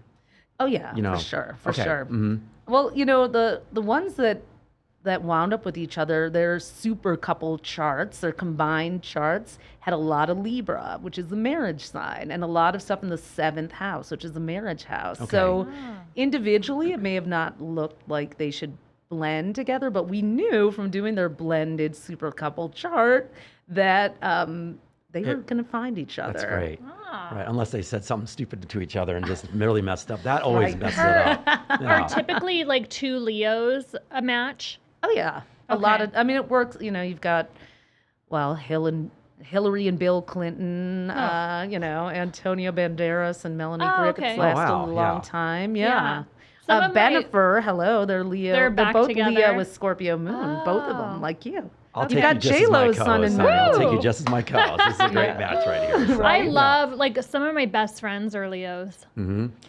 oh yeah, For for sure. Mm-hmm. Well, the ones that wound up with each other, their super couple charts, their combined charts, had a lot of Libra, which is the marriage sign, and a lot of stuff in the 7th house, which is the marriage house. Okay. So individually, it may have not looked like they should blend together, but we knew from doing their blended super couple chart that they were going to find each other. That's great. Ah. Right, unless they said something stupid to each other and just really messed up. That always Right. messes it up. Yeah. Are typically like 2 Leos a match? Oh yeah, a lot Okay. of. I mean, it works. You've got, Hillary and Bill Clinton. Antonio Banderas and Melanie Oh, Griffiths okay. lasted Oh, wow, a long yeah. time. Yeah. Yeah. Some of my- Benifer, hello, they're Leo. They're back both together. Leo with Scorpio moon. Both of Oh. them, like you. I'll Okay. take You you got just as my J-Lo's son co-host. in honey. I'll there. take you Woo! just as my co-host. This is a great match right here. So, I yeah. love, like, some of my best friends are Leos.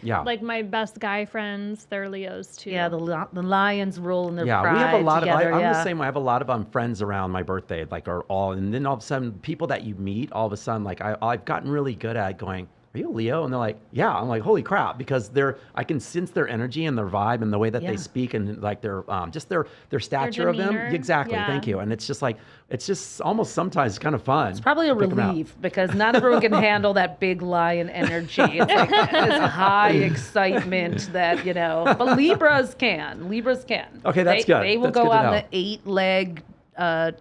Yeah. Like, my best guy friends, they're Leos too. Yeah, the lions rule in their Yeah, pride we have a lot together, of. I'm yeah. the same way. I have a lot of friends around my birthday, like are all, and then all of a sudden, people that you meet, all of a sudden, like I've gotten really good at going, "Are you a Leo?" And they're like, "Yeah." I'm like, "Holy crap!" Because I can sense their energy and their vibe and the way that Yeah. they speak and like their just their stature of them. demeanor. Exactly. Yeah. Thank you. And it's just almost sometimes kind of fun. It's probably a to pick 'em out. relief because not everyone can handle that big lion energy. It's like this high excitement that, but Libras can. Okay, that's good. They will That's go good to on know. the 8-leg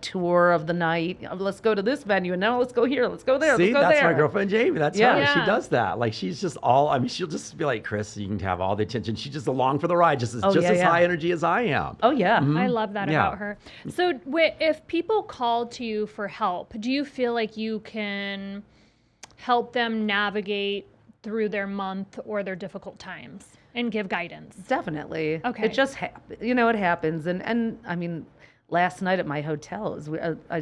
tour of the night. Let's go to this venue and now let's go here. Let's go there. See, let's go that's there. my girlfriend Jamie. That's Yeah. her. Yeah. She does that. Like she's just all. I mean, she'll just be like, "Chris, you can have all the attention." She's just along for the ride, just as high energy as I am. Oh, yeah. I love that Yeah. about her. So, if people call to you for help, do you feel like you can help them navigate through their month or their difficult times and give guidance? Definitely. Okay. It just happens. It happens. And I mean, last night at my hotel, I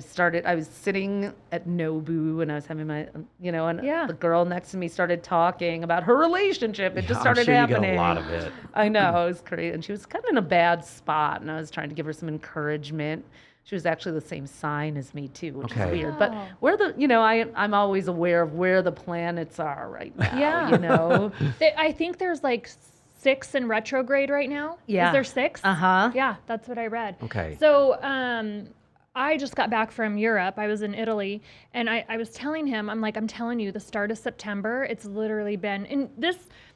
was sitting at Nobu and I was having my, and Yeah. the girl next to me started talking about her relationship. It just started I'm sure happening. You get a lot of it. I know. It was crazy. And she was kind of in a bad spot and I was trying to give her some encouragement. She was actually the same sign as me too, which Okay. is weird. But Oh. I'm always aware of where the planets are right now. Yeah. I think there's like 6 in retrograde right now. Yeah. Is there 6? Uh-huh. Yeah, that's what I read. Okay. So, I just got back from Europe. I was in Italy, and I was telling him, I'm telling you, the start of September, it's literally been, and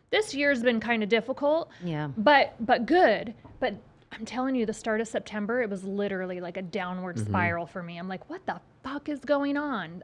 this year's been kind of difficult. Yeah. But good. But I'm telling you, the start of September, it was literally like a downward spiral for me. I'm like, what the fuck is going on?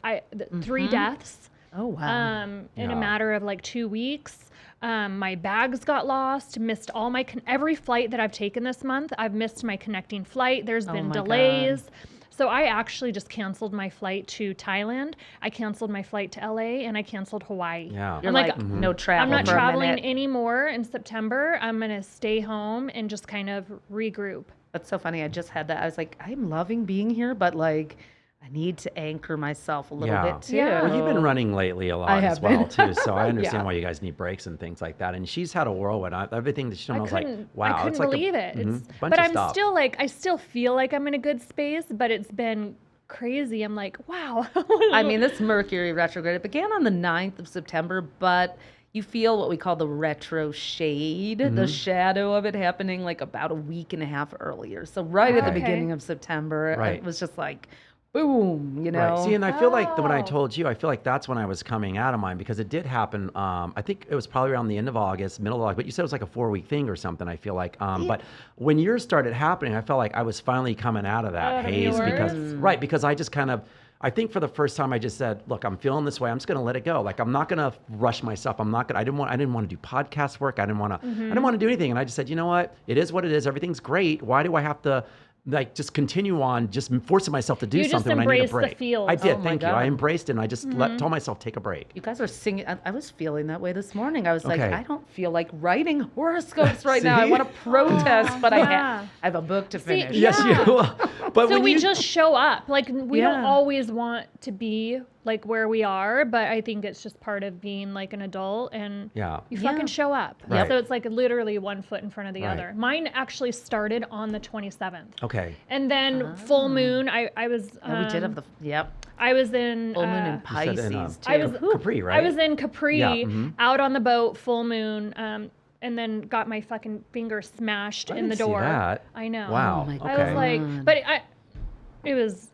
3 deaths. Oh, wow. In Yeah. a matter of like 2 weeks. My bags got lost, missed all my, every flight that I've taken this month, I've missed my connecting flight. There's been my God. delays. So I actually just canceled my flight to Thailand. I canceled my flight to LA and I canceled Hawaii. Yeah. You're I'm like, like, no travel. I'm not for a traveling minute. anymore in September. I'm going to stay home and just kind of regroup. That's so funny. I just had that. I was like, I'm loving being here, but like, I need to anchor myself a little Yeah. bit too. Yeah. Well, you've been running lately a lot I as have well been. too, so I understand Yeah. why you guys need breaks and things like that. And she's had a whirlwind. Everything that she told me, I was like, I wow, couldn't it's like believe a it. bunch But of I'm stuff. still like, I still feel like I'm in a good space, but it's been crazy. I'm like, wow. I mean, this Mercury retrograde, it began on the 9th of September, but you feel what we call the retro shade, the shadow of it happening like about a week and a half earlier. So right at the Okay. beginning of September, Right. it was just like, boom, Right. See, and I feel like when I Oh. told you, I feel like that's when I was coming out of mine because it did happen. I think it was probably around the end of August, middle of August, but you said it was like a 4-week thing or something. I feel like, but when yours started happening, I felt like I was finally coming out of that haze because I just kind of. I think for the first time I just said, look, I'm feeling this way. I'm just going to let it go. Like I'm not going to rush myself. I didn't want to do podcast work. I didn't want to do anything. And I just said, you know what? It is what it is. Everything's great. Why do I have to like just continue on just forcing myself to do You just something when I need a embraced the break? feels. I did. Oh my Thank you. God. I embraced it and I just told myself take a break. You guys are singing. I was feeling that way this morning. I was like, Okay. I don't feel like writing horoscopes right now. I See? want to protest, but Yeah. I have a book to See, finish. Yes, Yeah. you. But So when we you just show up. Like we don't Yeah. always want to be like where we are, but I think it's just part of being like an adult and Yeah. you Yeah. fucking show up. Right. So it's like literally one foot in front of the Right. other. Mine actually started on the 27th. Okay. And then full moon, I was Yeah, we did have I was in full moon in said in, Pisces too. I was Capri, right? I was in Capri Yeah, out on the boat, full moon, and then got my fucking finger smashed I in the didn't see door. that. I know. Wow. Oh my I was Okay. like, but it was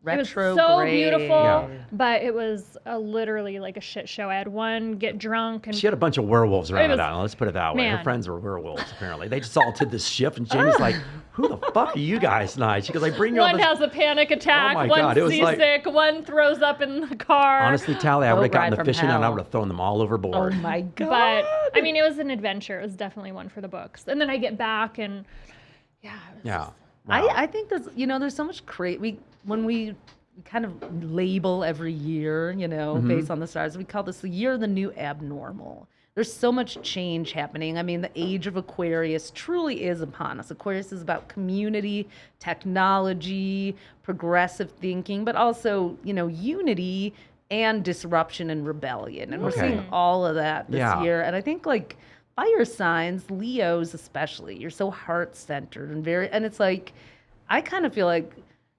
retrograde. so beautiful, Yeah. but it was literally like a shit show. I had one get drunk and She had a bunch of werewolves around was- that island. Let's put it that way. Her Man. friends were werewolves, apparently. They just all did this shift, and Jamie's like, who the fuck are you guys tonight? She goes, I bring you all one this. has a panic attack, Oh my one's God, it was like- seasick, one throws up in the car. Honestly, Tali, I would have Boat ride gotten the from fishing net and I hell. would have thrown them all Oh overboard. my god! But I mean, it was an adventure. It was definitely one for the books. And then I get back and yeah. it was Yeah. just- Wow. I think there's so much when we kind of label every year, based on the stars. We call this the year of the new abnormal. there's so much change happening. I mean, the age of Aquarius truly is upon us. Aquarius is about community, technology, progressive thinking, but also, unity and disruption and rebellion. And we're seeing all of that this year. And I think like fire signs, Leos especially, you're so heart-centered and it's like, I kind of feel like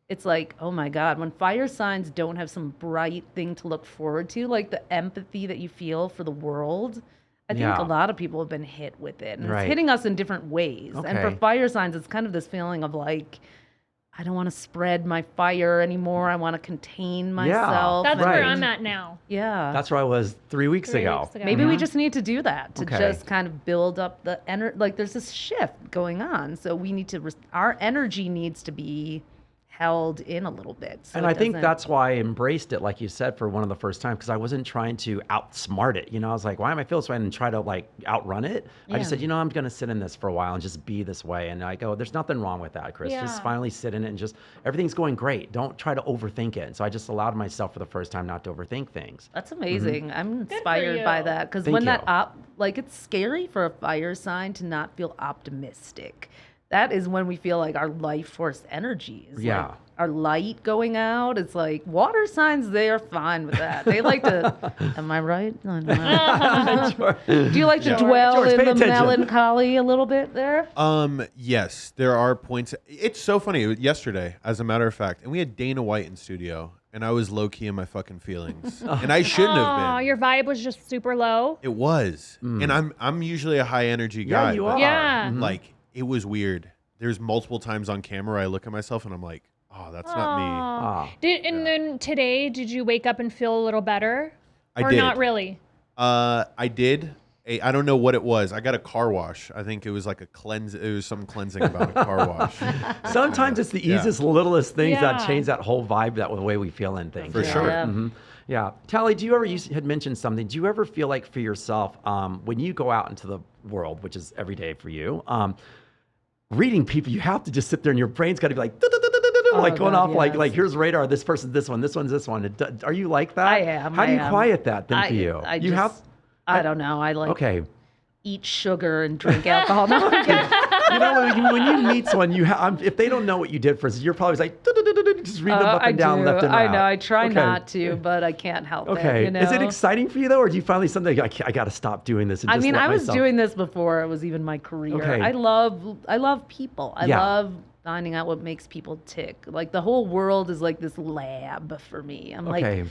it's like, oh my God, when fire signs don't have some bright thing to look forward to, like the empathy that you feel for the world, I think a lot of people have been hit with it. And it's hitting us in different ways. And for fire signs, it's kind of this feeling of like, I don't want to spread my fire anymore. I want to contain myself. That's where I'm at now. Yeah. That's where I was 3 weeks ago. Maybe we just need to do that to just kind of build up the energy. Like there's this shift going on. So we need to, our energy needs to be held in a little bit. So and I think that's why I embraced it, like you said, for one of the first times, because I wasn't trying to outsmart it. I was like, why am I feeling this way? And try to like outrun it. I just said, I'm going to sit in this for a while and just be this way. And I go, there's nothing wrong with that, Chris. Just finally sit in it and just, everything's going great. Don't try to overthink it. And so I just allowed myself for the first time not to overthink things. That's amazing. I'm inspired by that. Because when it's scary for a fire sign to not feel optimistic. That is when we feel like our life force energy is like our light going out. It's like water signs, they are fine with that. They like to, am I right? Do you like to dwell in the melancholy a little bit there? Yes, there are points. It's so funny. Yesterday, as a matter of fact, and we had Dana White in studio, and I was low key in my fucking feelings, and I shouldn't have been. Your vibe was just super low. It was, and I'm usually a high energy guy. Yeah, you are. Yeah. Like it was weird. There's multiple times on camera I look at myself and I'm like, oh, that's not me. Then today, did you wake up and feel a little better? I or did. not really? I did. I don't know what it was. I got a car wash. I think it was like a cleanse. It was some cleansing about a car wash. Sometimes it's the easiest, littlest things that change that whole vibe, that the way we feel in things. For sure. Mm-hmm. Yeah. Tali, you had mentioned something. Do you ever feel like for yourself, when you go out into the world, which is every day for you, reading people, you have to just sit there and your brain's got to be like, going off like here's radar, this person's this one, this one's this one. Are you like that? I am. How do you quiet that then for you? I don't know. I like eat sugar and drink alcohol. No, I'm kidding. When you meet someone, if they don't know what you did for instance, you're probably like just read them up and down, left and right. I know. I try not to, but I can't help it. Is it exciting for you though, or do you finally something like I got to stop doing this? And just I was doing this before it was even my career. I love people. I love finding out what makes people tick. Like the whole world is like this lab for me. I'm like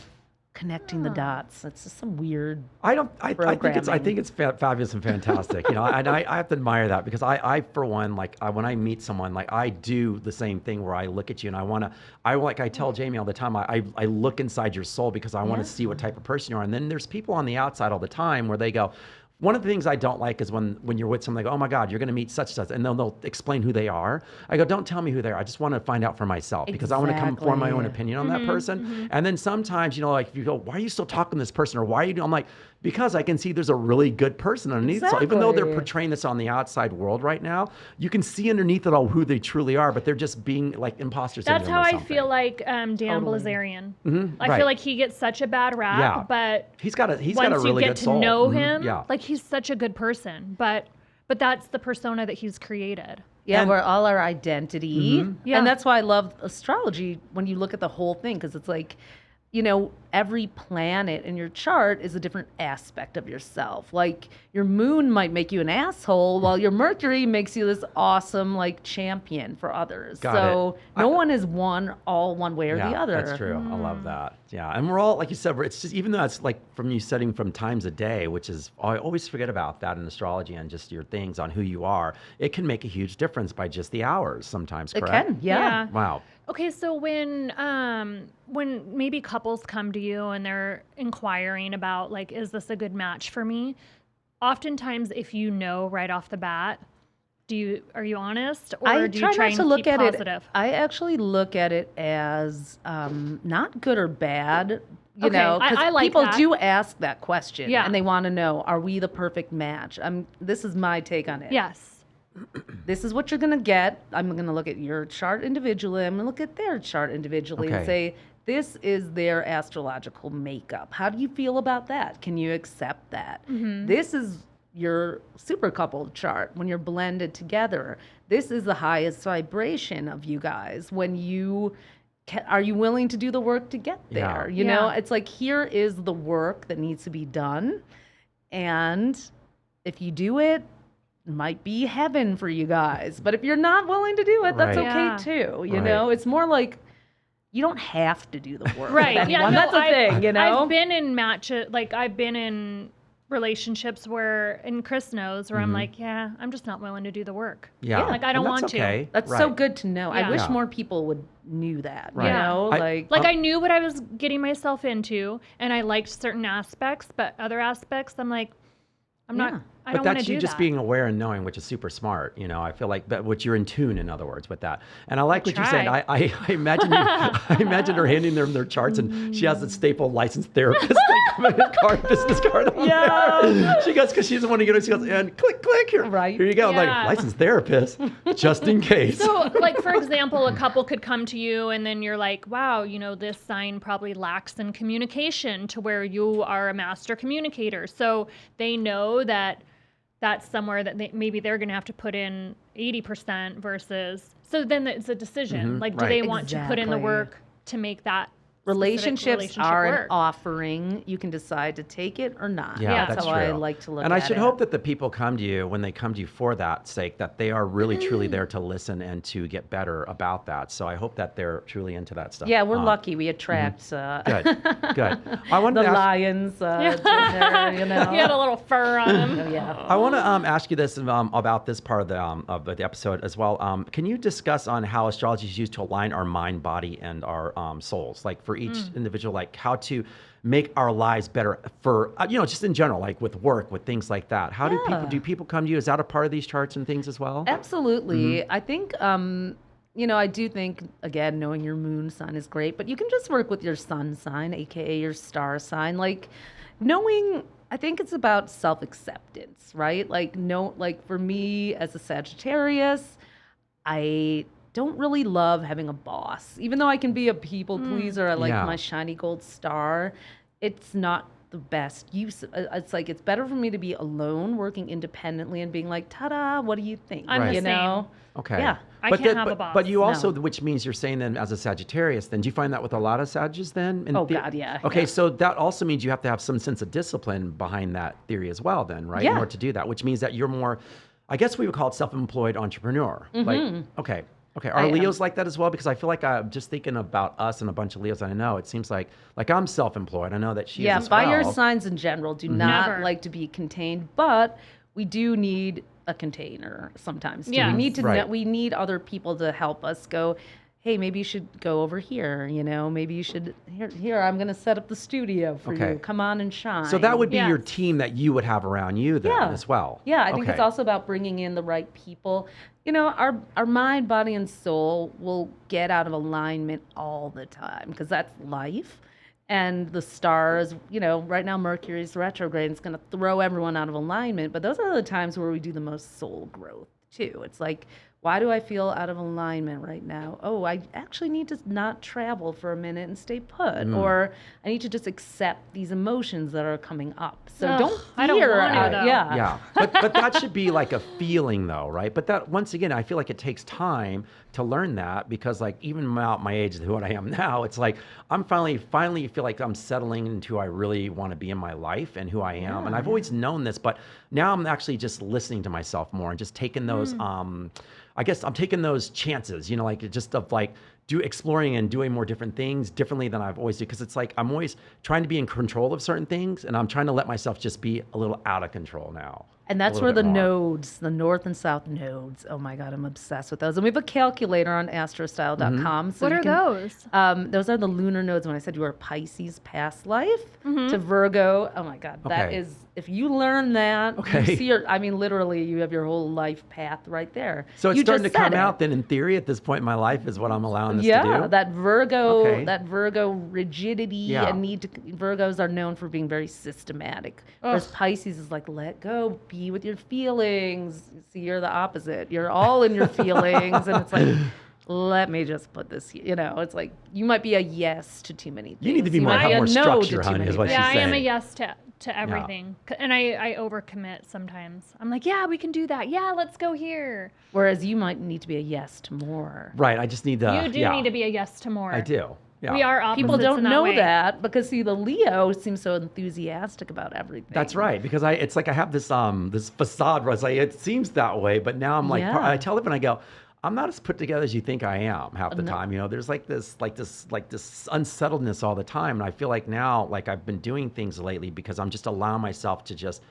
connecting the dots. It's just some weird. I think it's fabulous and fantastic. And I have to admire that because I for one, when I meet someone, I do the same thing where I look at you and I tell Jamie all the time, I look inside your soul because I want to see what type of person you are. And then there's people on the outside all the time where they go, one of the things I don't like is when you're with someone, they go, oh my God, you're going to meet such and such. And they'll explain who they are. I go, don't tell me who they are. I just want to find out for myself because I want to come form my own opinion on that person. Mm-hmm. And then sometimes, if you go, why are you still talking to this person? Or why are you, I'm like, because I can see there's a really good person underneath. So even though they're portraying this on the outside world right now, you can see underneath it all who they truly are, but they're just being like imposter syndrome. That's how I feel like Dan Bilzerian. Mm-hmm. I feel like he gets such a bad rap, but he's got a really good soul. Once you get to know him, like he's such a good person, but that's the persona that he's created. Yeah, we're all our identity. Mm-hmm. Yeah. And that's why I love astrology when you look at the whole thing, because it's like, every planet in your chart is a different aspect of yourself. Like your moon might make you an asshole while your Mercury makes you this awesome champion for others. No one is one way or the other. That's true. I love that. Yeah. And we're all, like you said, it's just, even though it's like from you setting from times a day, which is, I always forget about that in astrology and just your things on who you are, it can make a huge difference by just the hours sometimes, correct? It can, yeah. Wow. Okay, so when maybe couples come to you and they're inquiring about is this a good match for me? Oftentimes, if you know right off the bat, are you honest or do you try and keep positive? I actually look at it as not good or bad. You know, I like people that. do ask that question, and they want to know: are we the perfect match? This is my take on it. Yes. This is what you're going to get. I'm going to look at your chart individually. I'm going to look at their chart individually and say, This is their astrological makeup. How do you feel about that? Can you accept that? This is your super couple chart when you're blended together. This is the highest vibration of you guys. When you are you willing to do the work to get there? You know, it's like, here is the work that needs to be done. And if you do it, might be heaven for you guys. But if you're not willing to do it, that's okay too. You know, it's more like, you don't have to do the work. Right. With Yeah. anyone. No, That's the thing, you know? I've been in I've been in relationships where, and Chris knows, where I'm like, yeah, I'm just not willing to do the work. Yeah. Like, I don't want okay. to. That's so good to know. I Yeah. wish Yeah. more people would knew that. Right. You know, I- Like, I knew what I was getting myself into, and I liked certain aspects, but other aspects, I'm like, I'm not, I But don't want to that's do you just that. being aware and knowing, which is super smart. You know, I feel like that, which you're in tune, in other words, with that. And I like what you're saying. try. I imagine you, I imagine her handing them their charts, and she has a staple licensed therapist business card on there. She goes, because she doesn't want to get it. She goes, and click, click here. Right. Here you go. I'm like, Yeah. licensed therapist, just in case. So, like, for example, a couple could come to you and then you're like, wow, you know, this sign probably lacks in communication to where you are a master communicator. So they know that that's somewhere that maybe they're going to have to put in 80% versus. So then it's a decision. Like, do right. they want to put in the Exactly. work to make that relationships relationship are an work? offering. You can decide to take it or not. Yeah, that's that's how I true. like to look And at I it. should hope that the people come to you, when they come to you for that sake, that they are really truly there to listen and to get better about that. So I hope that they're truly into that stuff. Yeah, we're lucky. We attract Good, good. I wanted the to ask, lions, gender, you know. He had a little fur on him. Oh, yeah. I want to ask you this about this part of the episode as well. Can you discuss on how astrology is used to align our mind, body, and our souls, like for each individual, like how to make our lives better for just in general, like with work, with things like that. How do people come to you? Is that a part of these charts and things as well? Absolutely. I think, I do think, again, knowing your moon sign is great, but you can just work with your sun sign, AKA your star sign. Like, I think it's about self-acceptance, right? Like, for me as a Sagittarius, I don't really love having a boss. Even though I can be a people pleaser, I like Yeah. my shiny gold star, it's not the best use. It's like, it's better for me to be alone, working independently and being like, ta-da, what do you think? I'm the you same. know? Okay. Yeah. I But can't then- have a but- boss. But you also, No. which means you're saying then as a Sagittarius, then do you find that with a lot of Sagittarius then? Oh, God, yeah, Okay, yeah. so that also means you have to have some sense of discipline behind that theory as well then, right? In Yeah. order to do that, which means that you're more, I guess we would call it self-employed entrepreneur. Like, okay. Are I am. Leos like that as well? Because I feel like I'm just thinking about us and a bunch of Leos I know. It seems like I'm self-employed. I know that she is as well. Fire signs in general do not Never. like to be contained, but we do need a container sometimes. Too. Yes. We need to Right. we need other people to help us go, hey, maybe you should go over here, maybe you should here I'm going to set up the studio for Okay. you. Come on and shine. So that would be your Yes. team that you would have around you then Yeah. as well. Yeah, I think it's Okay. also about bringing in the right people. Our mind, body, and soul will get out of alignment all the time because that's life. And the stars, right now Mercury's retrograde. It's going to throw everyone out of alignment. But those are the times where we do the most soul growth too. It's like, why do I feel out of alignment right now? Oh, I actually need to not travel for a minute and stay put. Or I need to just accept these emotions that are coming up. So Ugh, don't fear. I don't want to, though. Yeah. Yeah, but that should be like a feeling though, right? But that, once again, I feel like it takes time to learn that because like even about my age, what I am now, it's like I'm finally feel like I'm settling into who I really want to be in my life and who I am. And I've always known this, but now I'm actually just listening to myself more and just taking those, I guess I'm taking those chances, like just of like exploring and doing more different things differently than I've always do. Cause it's like, I'm always trying to be in control of certain things and I'm trying to let myself just be a little out of control now. And that's A where little the bit more. nodes, the north and south nodes, oh my God, I'm obsessed with those. And we have a calculator on astrostyle.com. So What you are can- those? Those are the lunar nodes. When I said you were a Pisces past life to Virgo, oh my God, that Okay. is, if you learn that, Okay. you see literally you have your whole life path right there. So it's You starting to just said come it. out then in theory at this point in my life is what I'm allowing this to do. Yeah, that Virgo, Okay. that Virgo rigidity Yeah. and need to. Virgos are known for being very systematic, whereas Pisces is like, let go, be with your feelings. See, you're the opposite. You're all in your feelings, and it's like, let me just put this, it's like you might be a yes to too many things. You need to be more, might have a more no structure, to too honey, many is what things. she's Yeah, I saying. am a yes to everything. And I overcommit sometimes. I'm like, yeah, we can do that. Yeah, let's go here. Whereas you might need to be a yes to more. Right. I just need to. You do need to be a yes to more. I do. Yeah. We are opposites People don't in that know way. that because see, the Leo seems so enthusiastic about everything. That's right, because it's like I have this this facade where it's like it seems that way, but now I'm like Yeah. I tell them and I go, I'm not as put together as you think I am half the time. There's like this unsettledness all the time, and I feel like now like I've been doing things lately because I'm just allowing myself to just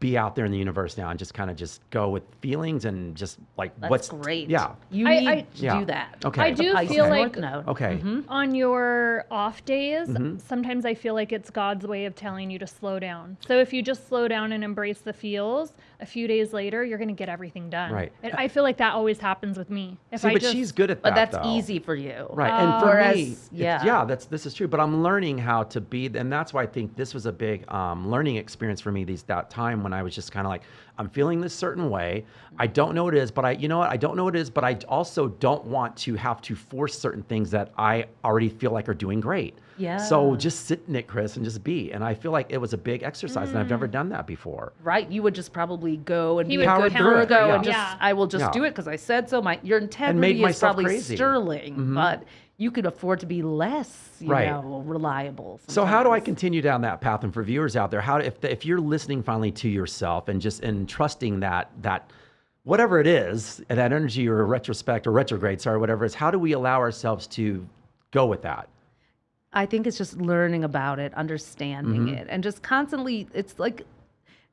be out there in the universe now and just kind of just go with feelings and just like That's great. Yeah. You I- need to yeah. do that. Okay. I do Pisces feel North like Node. Okay. on your off days, Mm-hmm. sometimes I feel like it's God's way of telling you to slow down. So if you just slow down and embrace the feels, a few days later, you're going to get everything done. Right. And I feel like that always happens with me. If See, I but just, she's good at that. But that's though. easy for you. Right. And for Whereas, me, yeah. this is true. But I'm learning how to be, and that's why I think this was a big learning experience for me. That time when I was just kind of like, I'm feeling this certain way. I don't know what it is, but I don't know what it is, but I also don't want to have to force certain things that I already feel like are doing great. Yeah. So just sit in it, Chris, and just be. And I feel like it was a big exercise, and I've never done that before. Right, you would just probably go and He be would a good power Virgo through it, and yeah. just I will just Yeah. do it because I said so. Your made integrity is myself probably crazy. sterling, but you could afford to be less, Right. reliable. So how do I sometimes. continue down that path? And for viewers out there, if you're listening finally to yourself and trusting that whatever it is, that energy or retrograde, whatever it is, how do we allow ourselves to go with that? I think it's just learning about it, understanding Mm-hmm. it, and just constantly. It's like,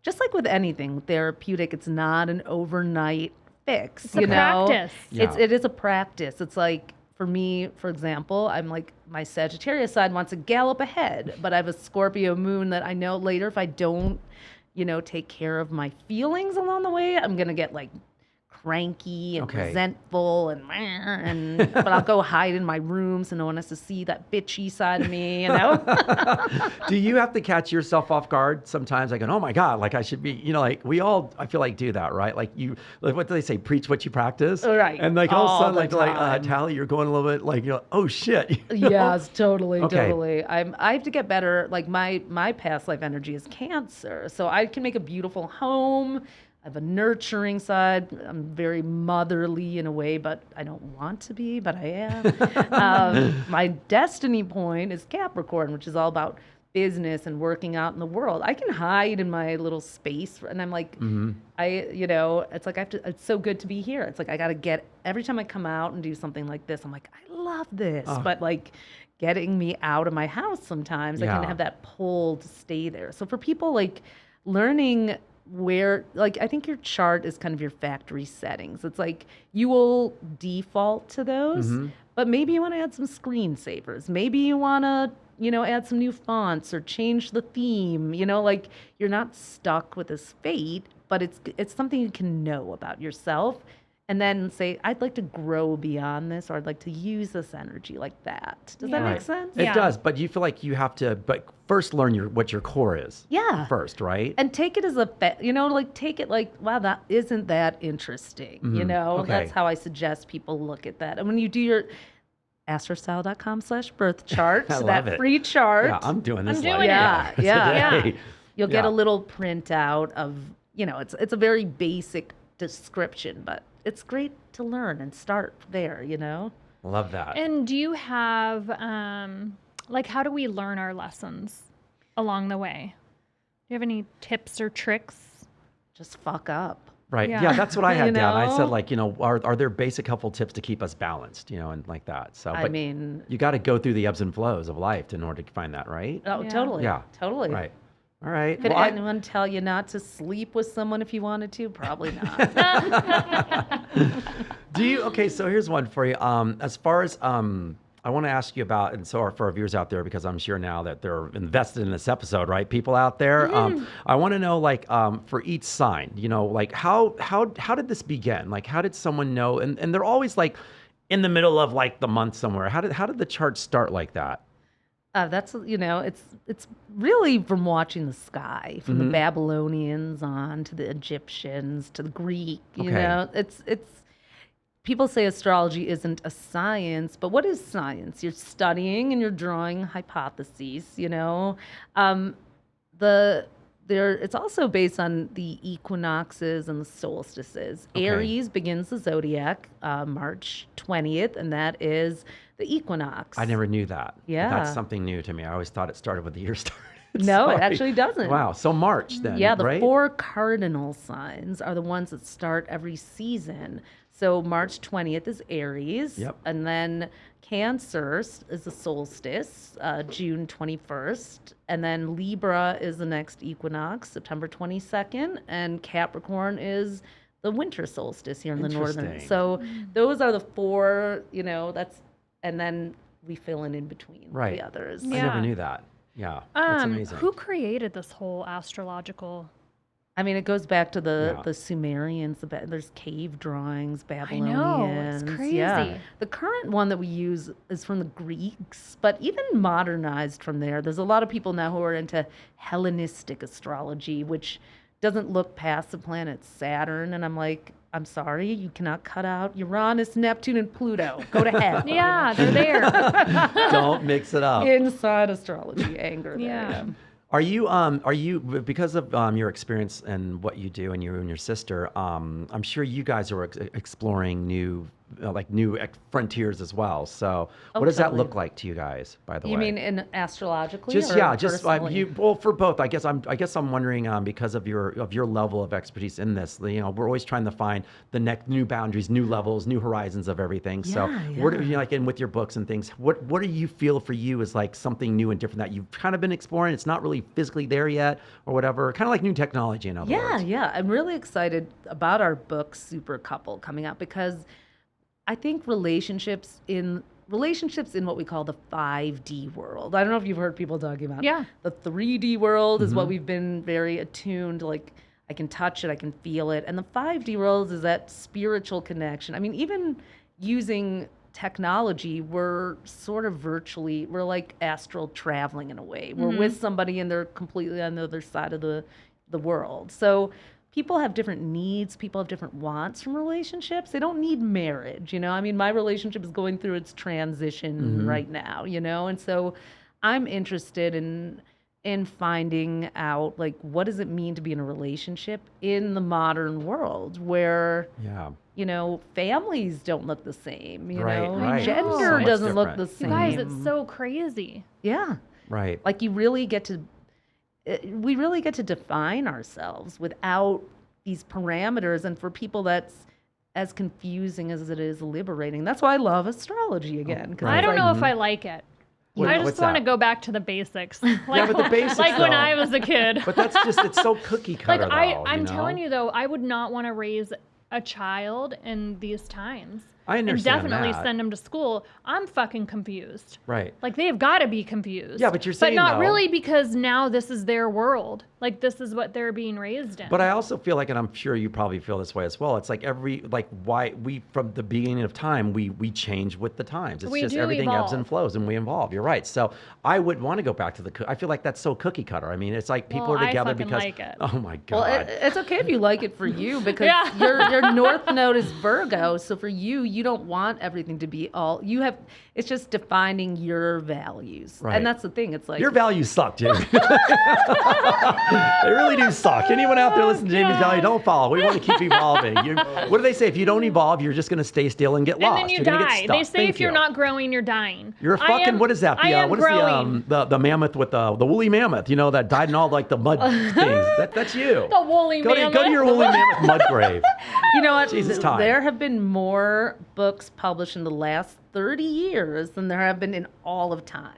just like with anything therapeutic, it's not an overnight fix. It's a practice. Yeah. It is a practice. It's like for me, for example, I'm like my Sagittarius side wants to gallop ahead, but I have a Scorpio moon that I know later if I don't, take care of my feelings along the way, I'm gonna get like cranky and Okay. resentful and but I'll go hide in my room so no one has to see that bitchy side of me, Do you have to catch yourself off guard sometimes? Like, oh my God, like I should be, like we all, I feel like do that, right? Like what do they say? Preach what you practice. Right. And like all All of a the sudden, time. Tali, you're going a little bit like, oh shit. you know? Yes, totally, Okay. totally. I have to get better. Like my past life energy is Cancer, so I can make a beautiful home. I have a nurturing side. I'm very motherly in a way, but I don't want to be, but I am. My destiny point is Capricorn, which is all about business and working out in the world. I can hide in my little space, and I'm like, it's like it's so good to be here. It's like I got to get every time I come out and do something like this. I'm like, I love this, but like getting me out of my house sometimes, I Yeah. can have that pull to stay there. So for people like learning where, like, I think your chart is kind of your factory settings. It's like you will default to those, but maybe you want to add some screensavers. Maybe you want to, add some new fonts or change the theme. Like you're not stuck with this fate, but it's something you can know about yourself. And then say, I'd like to grow beyond this, or I'd like to use this energy like that. Does that Yeah. make sense? It Yeah. does, but you feel like you have to, but first learn what your core is. Yeah. First, right? And take it as take it like, wow, that isn't that interesting. Okay. That's how I suggest people look at that. And when you do your astrostyle.com/birth chart, I love that it. free chart, Yeah, I'm doing this. I'm doing like, it. Yeah, yeah. today. you'll get Yeah. a little printout of, it's a very basic description, but it's great to learn and start there, Love that. And do you have, how do we learn our lessons along the way? Do you have any tips or tricks? Just fuck up. Right. Yeah. Yeah, that's what I had You down. I said, know? like, are there basic helpful tips to keep us balanced, and like that. So, I but mean, you got to go through the ebbs and flows of life in order to find that, right? oh, Yeah. totally. Yeah. Totally. Right. All right. Could Well, anyone tell you not to sleep with someone if you wanted to? Probably not. okay, so here's one for you. As far as I want to ask you about, and so for our viewers out there, because I'm sure now that they're invested in this episode, right? People out there, I want to know, for each sign, how did this begin? Like, how did someone know? And they're always like in the middle of like the month somewhere. How did the chart start like that? That's it's really from watching the sky, from the Babylonians on to the Egyptians to the Greek. Okay. It's people say astrology isn't a science, but what is science? You're studying and you're drawing hypotheses, it's also based on the equinoxes and the solstices. Okay. Aries begins the zodiac March 20th, and that is the equinox. I never knew that. Yeah. That's something new to me. I always thought it started with the year started. No, it Sorry. actually doesn't. Wow. So March then, Yeah, the right? 4 cardinal signs are the ones that start every season. So March 20th is Aries. Yep. And then Cancer is the solstice, June 21st. And then Libra is the next equinox, September 22nd. And Capricorn is the winter solstice here in the northern. Interesting. So those are the 4, and then we fill in between Right. the others. I Yeah. never knew that. Yeah. That's amazing. Who created this whole astrological? I mean, it goes back to the Yeah. the Sumerians. There's cave drawings, I Babylonians. know, it's crazy. Yeah. The current one that we use is from the Greeks, but even modernized from there. There's a lot of people now who are into Hellenistic astrology, which doesn't look past the planet Saturn. And I'm like, I'm sorry, you cannot cut out Uranus, Neptune, and Pluto. Go to hell. Yeah, they're there. Don't mix it up. Inside astrology, anger. Yeah. There. Are you because of your experience and what you do and you and your sister? I'm sure you guys are exploring new frontiers as well. So Oh, what does that totally. look like to you guys? By the way, You mean in astrologically? just or personally? for both. I guess I'm wondering because of your level of expertise in this. We're always trying to find the next new boundaries, new levels, new horizons of everything. So where do you and with your books and things, what do you feel for you is like something new and different that you've kind of been exploring? It's not really physically there yet or whatever. Kind of like new technology in other words. Yeah. I'm really excited about our book Super Couple coming out because I think relationships in what we call the 5D world. I don't know if you've heard people talking about. Yeah. The 3D world is what we've been very attuned, like I can touch it, I can feel it. And the 5D world is that spiritual connection. I mean, even using technology, we're sort of we're like astral traveling in a way. We're with somebody and they're completely on the other side of the world. So people have different needs, people have different wants from relationships. They don't need marriage, I mean, my relationship is going through its transition right now, and so I'm interested in finding out like what does it mean to be in a relationship in the modern world where families don't look the same, Right. gender So much doesn't look different. the You same. guys, it's so crazy. Yeah. Right. Like we really get to define ourselves without these parameters. And for people, that's as confusing as it is liberating. That's why I love astrology again. 'Cause Right. I it's don't like, know if I like it. I what's just want to that? go back to the basics. Like, but the basics, like when though. I was a kid. But that's just it's so cookie cutter. I'm telling you though, I would not want to raise a child in these times. I understand And definitely that. send them to school. I'm fucking confused. Right. Like they've got to be confused. Yeah, but you're saying, but not though- really because now this is their world. Like this is what they're being raised in. But I also feel like, and I'm sure you probably feel this way as well. It's like why we from the beginning of time we change with the times. It's We just do everything ebbs and evolve. flows, and we evolve. You're right. So I would want to go back to I feel like that's so cookie cutter. I mean, it's like people Well, are I together fucking because like it. oh my well, god. it's okay if you like it for you because Yeah. your North Node is Virgo. So for you don't want everything to be all you have. It's just defining your values. Right. And that's the thing. It's like Your values suck, Jamie. They really do suck. Anyone out there listening to Jamie's value, don't follow. We want to keep evolving. What do they say? If you don't evolve, you're just going to stay still and get and lost. then you You're gonna die. get stuck. They say Thank if you're you. not growing, you're dying. You're a I fucking, am- what is that? I am What is growing. the mammoth with the woolly mammoth, that died in all like the mud things. That's you. The woolly Go to mammoth. your woolly mammoth mud grave. You know what? Jesus time. There have been more books published in the last 30 years than there have been in all of time.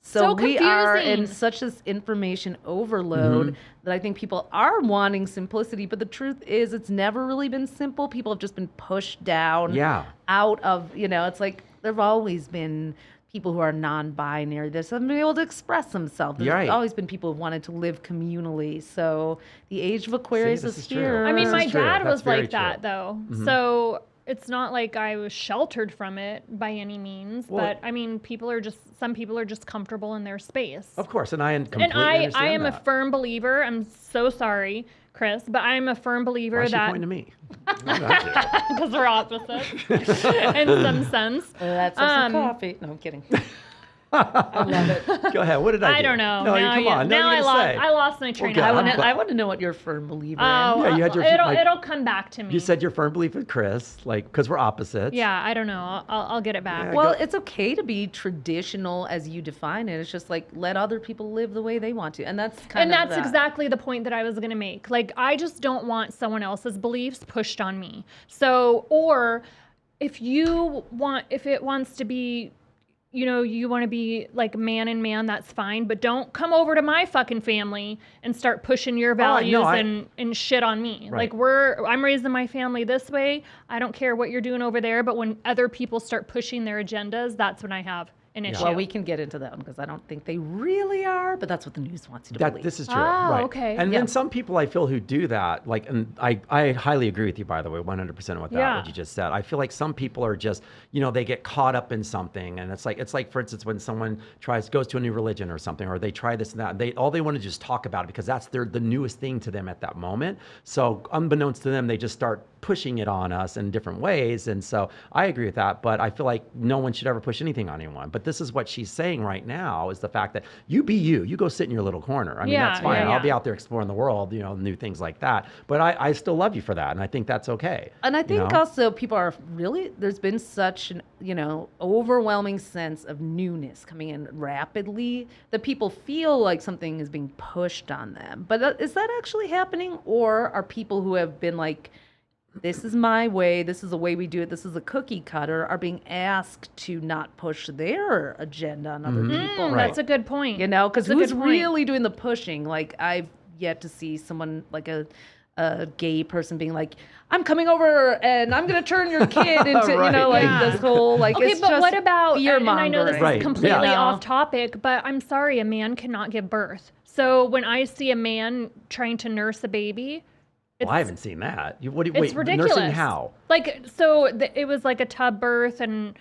So we are in confusing. such this information overload that I think people are wanting simplicity. But the truth is, it's never really been simple. People have just been pushed down Yeah. out of, it's like there have always been people who are non-binary. They haven't been able to express themselves. There's Right. always been people who wanted to live communally. So the age of Aquarius this is is true. here. I mean, This my is true. dad That's was very like that, true. though. So it's not like I was sheltered from it by any means. Well- but I mean, some people are just comfortable in their space. Of course, and I completely And I understand am a that. firm believer. I'm so sorry. Chris, but I'm a firm believer Why is she that pointing to me? because we're opposites in some sense. Let's have some coffee. No, I'm kidding. I love it. Go ahead. What did I do? I don't know. No, now, come on. now No, I lost my train good. of I'm thought. I want to know what you're a firm believer in. Oh, Yeah, you had your- it'll come back to me. You said your firm belief in Chris, like, because we're opposites. Yeah, I don't know. I'll get it back. Yeah, Well, it's okay to be traditional as you define it. It's just like let other people live the way they want to, and that's kind And of that's exactly the point that I was going to make. Like, I just don't want someone else's beliefs pushed on me. So, or if it wants to be, you want to be like man and man, that's fine. But don't come over to my fucking family and start pushing your values and shit on me. Right. Like I'm raising my family this way. I don't care what you're doing over there. But when other people start pushing their agendas, that's when I have an issue. Well, we can get into that one because I don't think they really are, but that's what the news wants you to believe. This is true. Oh, right. okay. And Yeah. then some people I feel who do that, like, and I highly agree with you, by the way, 100% with that, Yeah. what you just said. I feel like some people are just, they get caught up in something. And it's like, for instance, when someone goes to a new religion or something, or they try this and that, all they want to just talk about it because that's the newest thing to them at that moment. So unbeknownst to them, they just start pushing it on us in different ways. And so I agree with that, but I feel like no one should ever push anything on anyone. But this is what she's saying right now is the fact that you be you go sit in your little corner. I mean, that's fine. Yeah. I'll be out there exploring the world, new things like that. But I still love you for that. And I think that's okay. And I think also people are there's been such an, overwhelming sense of newness coming in rapidly that people feel like something is being pushed on them. But is that actually happening? Or are people who have been like, this is my way, this is the way we do it, this is a cookie cutter, are being asked to not push their agenda on other people? Right. That's a good point. Because That's a who's good point. really doing the pushing? Like, I've yet to see someone like a gay person being like, I'm coming over and I'm going to turn your kid into, Right. this whole, like, Okay, it's but just what about, and I know this Right. is completely Yeah. off topic, but I'm sorry, a man cannot give birth. So when I see a man trying to nurse a baby, Well, I haven't seen that. Wait, it's ridiculous. nursing how? Like, so it was like a tub birth and...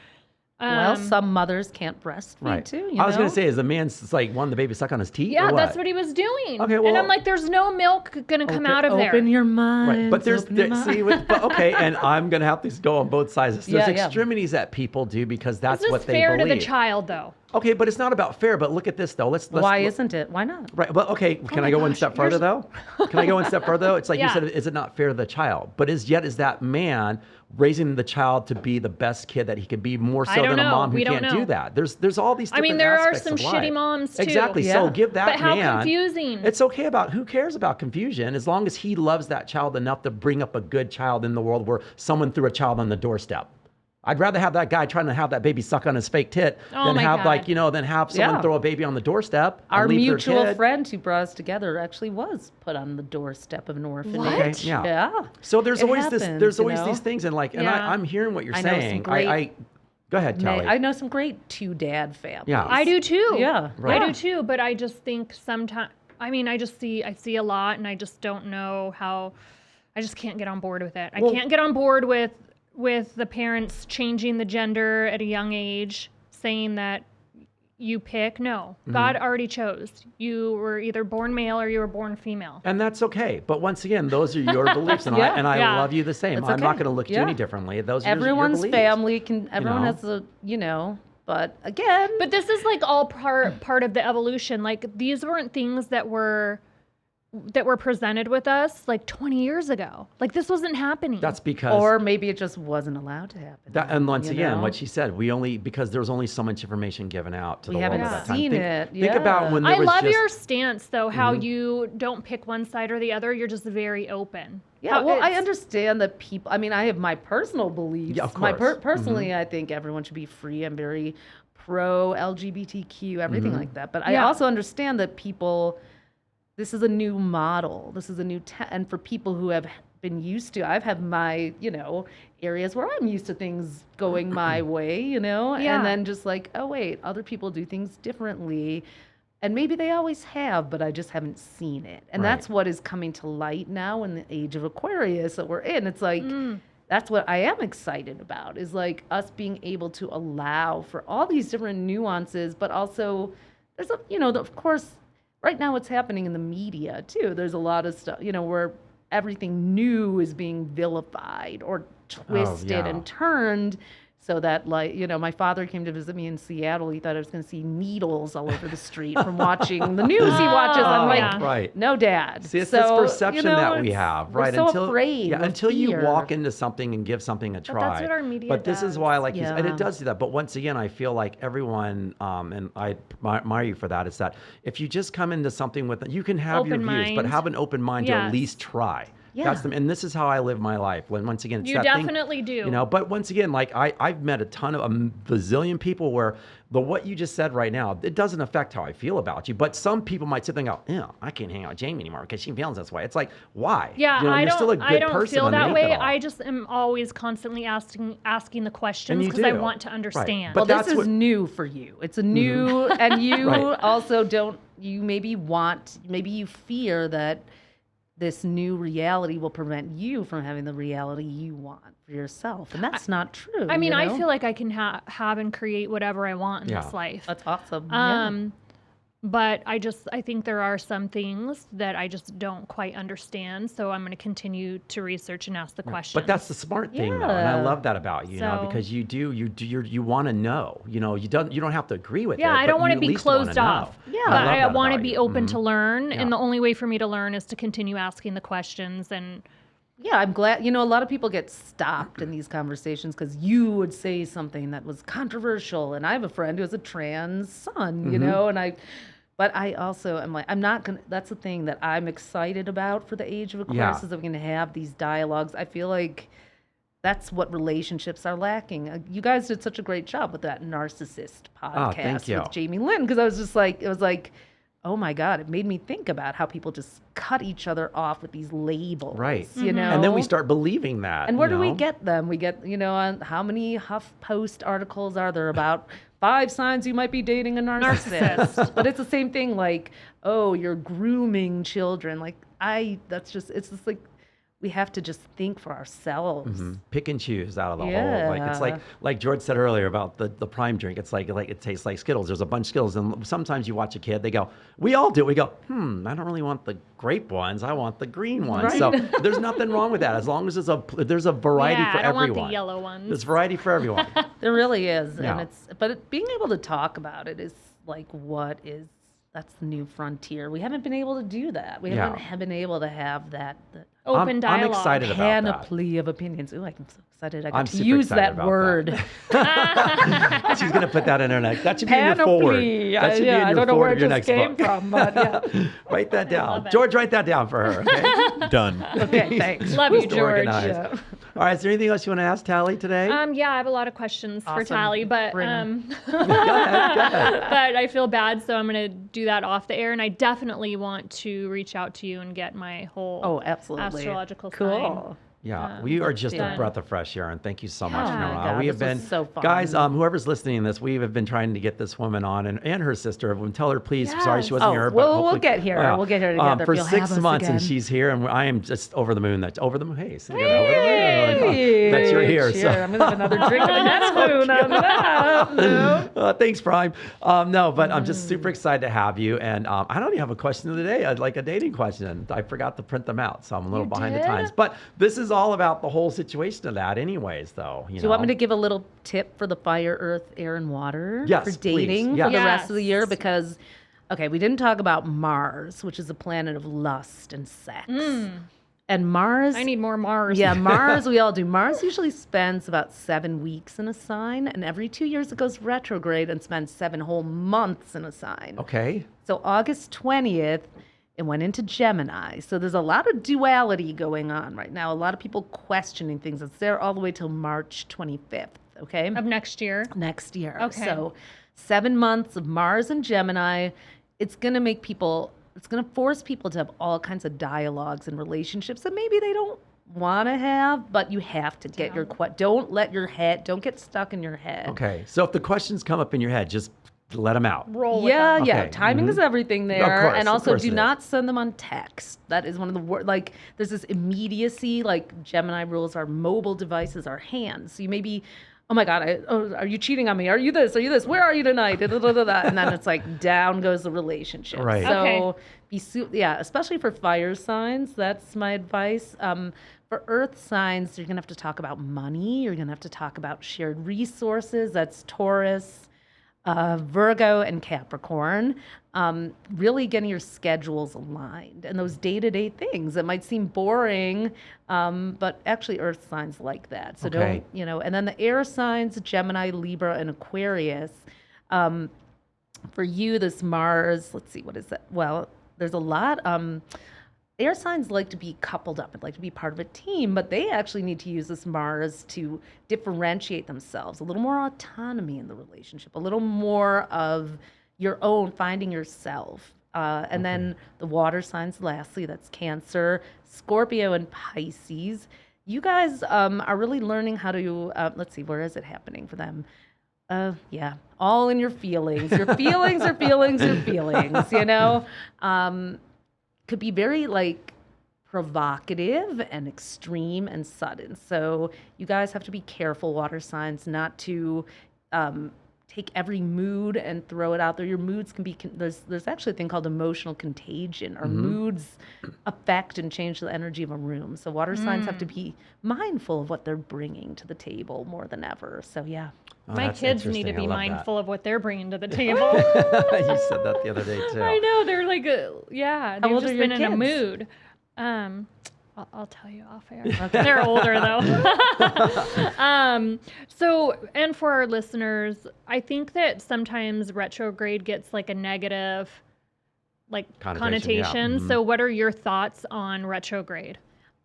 well, some mothers can't breastfeed Right. too, I was going to say, is the man's like wanting the baby suck on his teeth? Yeah, or what? that's what he was doing. Okay, and well- I'm like, there's no milk going to come out of there. Open your mind. Right, but there's okay, and I'm gonna have to go on both sides. There's Yeah. extremities that people do because that's This is what they fair believe. to the child, though. Okay, but it's not about fair. But look at this though. Let's Why isn't it? Why not? Right. Well, okay. Can I go one step further though? Can I go one step further though? It's like you Yeah. said. Is it not fair to the child? But is that man raising the child to be the best kid that he can be, more I so don't than a know. mom who We don't can't do know. that? There's all these. I Different mean, there are aspects some of life. shitty moms, too. Exactly. Yeah. So give that But how man. confusing. It's okay who cares about confusion as long as he loves that child enough to bring up a good child in the world where someone threw a child on the doorstep. I'd rather have that guy trying to have that baby suck on his fake tit Oh than my have God. than have someone Yeah. throw a baby on the doorstep. and Our leave their mutual kid. friend who brought us together actually was put on the doorstep of an orphanage. What? Okay, yeah. Yeah. So there's It always happens, there's you always know? these things, and like, and Yeah. I'm hearing what you're I know some saying. great- Go ahead, Tali. I know some great two-dad families. Yeah. I do too. Yeah. Right. I do too, but I just think sometimes, I mean, I see a lot and I just don't know how, I just can't get on board with it. I Well- can't get on board with the parents changing the gender at a young age, saying that you pick. No, Mm-hmm. God already chose. You were either born male or you were born female. And that's okay. But once again, those are your beliefs, and Yeah. I Yeah. love you the same. It's I'm not okay. going to look at you Yeah. any differently. Those are Everyone's your beliefs. family can, everyone know? has a, but again. But this is like all part of the evolution. Like these weren't things that were presented with us like 20 years ago. Like this wasn't happening. That's because Or maybe it just wasn't allowed to happen. and once you again, know? what she said, because there was only so much information given out to We the world haven't at that time. seen Think, it, think about yeah. when there I was love just, your stance though, how you don't pick one side or the other. You're just very open. Yeah, How well, I it's- understand that people. I mean, I have my personal beliefs. Yeah, of My course. personally, I think everyone should be free. I'm very pro LGBTQ, everything like that. But I Yeah. also understand that people. This is a new model. This is a new and for people who have been used to. I've had my areas where I'm used to things going my way, Yeah. and then just like, oh wait, other people do things differently. And maybe they always have, but I just haven't seen it. And Right. that's what is coming to light now in the age of Aquarius that we're in. It's like, that's what I am excited about, is like us being able to allow for all these different nuances, but also there's of course, right now what's happening in the media too. There's a lot of stuff, where everything new is being vilified or twisted yeah. and turned. So that, like, you know, my father came to visit me in Seattle. He thought I was going to see needles all over the street from watching the news he watches. I'm like, yeah. Right. no, Dad. See, it's So, this perception you know, that we it's- have, we're right? so until afraid with until you fear. walk into something and give something a try. that's what our media But this is does. why, like, you said, and Yeah. it does do that. But once again, I feel like everyone, and I admire you for that, is that if you just come into something with, you can have your Open views, but mind. have an open mind to at Yes. least try. Yeah. And this is how I live my life. When once again, it's You that thing, definitely do. You know, but once again, like I've met a ton of a bazillion people where what you just said right now, it doesn't affect how I feel about you. But some people might sit there and go, "Yeah, I can't hang out with Jamie anymore because she feels this way." It's like, why? Yeah, You know, I you're still a don't. good I don't person feel that underneath it way. all. I just am always constantly asking the questions you because I do. want to understand. But Well, that's this is what- new for you. It's a new, and you Right. also don't, you maybe you fear that this new reality will prevent you from having the reality you want for yourself. And that's not true. I mean, you I know? feel like I can have and create whatever I want in Yeah. this life. That's awesome. But I think there are some things that I just don't quite understand. So I'm going to continue to research and ask the questions. But that's the smart thing, though, and I Yeah. love that about you, you know, So- because you want to know. You know, you don't have to agree with it. Yeah, I but don't want you to at be least wanna closed know. off. Yeah. But I love I that want to about be you. open to learn. Yeah. And the only way for me to learn is to continue asking the questions. And Yeah, I'm glad. You know, a lot of people get stopped in these conversations because you would say something that was controversial. And I have a friend who has a trans son, you know, but I also am like, I'm not going to, that's the thing that I'm excited about for the age of Aquarius Yeah. is that we're going to have these dialogues. I feel like that's what relationships are lacking. You guys did such a great job with that narcissist podcast thank you. with Jamie Lynn because I was just like, it was like, oh my God, it made me think about how people just cut each other off with these labels. Right. You know? And then we start believing that. And where you do we know? get them? We get, you know, on how many HuffPost articles are there about 5 signs you might be dating a narcissist? But it's the same thing, like, oh, you're grooming children. Like, it's just like, we have to just think for ourselves. Pick and choose out of the whole. Like it's Yeah. like George said earlier about the prime drink. It's like it tastes like Skittles. There's a bunch of Skittles, and sometimes you watch a kid. They go, we all do. We go, I don't really want the grape ones. I want the green ones. Right. So there's nothing wrong with that as long as there's a variety yeah, for I don't everyone. want the yellow ones. There's variety for everyone. There really is. Yeah. But being able to talk about it is like that's the new frontier. We haven't been able to do that. We Yeah. haven't been able to have that Open dialogue. I'm excited about that. panoply of opinions. Ooh, I'm so excited I got I'm to super use excited that about word. She's gonna put that in her next. That should be in your forward. Panoply. That should be in I your don't know forward where of it your just next came book. from, but yeah. Write that down. love it. George, write that down for her. Okay. Done. Okay, thanks. Love you, Just George. organized. Yeah. All right. Is there anything else you want to ask Tali today? Yeah, I have a lot of questions for Awesome. Tali, but Bring 'em. go ahead. but I feel bad, so I'm gonna do that off the air. And I definitely want to reach out to you and get my whole Oh, absolutely. astrological Cool. Yeah, we are just a done. breath of fresh air, and thank you so much for Oh coming my on. God, We this have been, was so fun. guys, whoever's listening to this, we have been trying to get this woman on, and her sister. And tell her, please, sorry she wasn't Oh, here. But we'll hopefully- get here. Yeah. We'll get here together if For you'll 6 have us months, and again. she's here, and I am just over the moon. That's over the moon. Hey, so you're over the moon. Hey, That you're here. cheer. So. I'm gonna have another drink of the next moon. Thanks, Prime. No, but I'm just super excited to have you. And I don't even have a question of the day. I'd like a dating question. I forgot to print them out, so I'm a little behind the did? times. But this is all about the whole situation of that anyways, though. Do you want me to give a little tip for the fire, earth, air, and water Yes, for please. dating Yes. for the rest of the year? Yes. Because, okay, we didn't talk about Mars, which is a planet of lust and sex. And Mars, I need more Mars. yeah, Mars, we all do. Mars usually spends about 7 weeks in a sign, and every 2 years it goes retrograde and spends 7 whole months in a sign. Okay. So August 20th, it went into Gemini. So there's a lot of duality going on right now. A lot of people questioning things. It's there all the way till March 25th, okay? Of next year. Next year. Okay. So 7 months of Mars and Gemini. It's going to force people to have all kinds of dialogues and relationships that maybe they don't want to have, but you have to get don't get stuck in your head. Okay. So if the questions come up in your head, just let them out. Roll with Yeah, them. yeah. Okay. Timing is everything there. course, And of also, course do it not send them on text. That is one of the worst. Like, there's this immediacy. Like, Gemini rules our mobile devices, our hands. So you maybe oh my God, are you cheating on me? Are you this? Are you this? Where are you tonight? Da, da, da, da, da. And then it's like down goes the relationship. Right. So especially for fire signs, that's my advice. For earth signs, you're going to have to talk about money. You're going to have to talk about shared resources. That's Taurus, Virgo, and Capricorn. Really getting your schedules aligned and those day-to-day things that might seem boring, but actually earth signs like that. So Okay. don't, and then the air signs, Gemini, Libra, and Aquarius. For you, this Mars, let's see, what is that? Well, there's a lot. Air signs like to be coupled up and like to be part of a team, but they actually need to use this Mars to differentiate themselves, a little more autonomy in the relationship, a little more of your own, finding yourself. And then the water signs, lastly, that's Cancer, Scorpio, and Pisces. You guys are really learning how to, let's see, where is it happening for them? All in your feelings. Your feelings are feelings are feelings, could be very like provocative and extreme and sudden. So you guys have to be careful, water signs, not to take every mood and throw it out there. Your moods can be, there's actually a thing called emotional contagion. Our moods affect and change the energy of a room. So water signs have to be mindful of what they're bringing to the table more than ever. So yeah. Oh, My that's kids need to interesting. be I love mindful of what they're bringing to the table. that. You said that the other day too. I know, they're like, they've old just are your been in a kids? mood. I'll tell you off air. They're older though. So, and for our listeners, I think that sometimes retrograde gets like a negative, like connotation. Yeah. So, what are your thoughts on retrograde?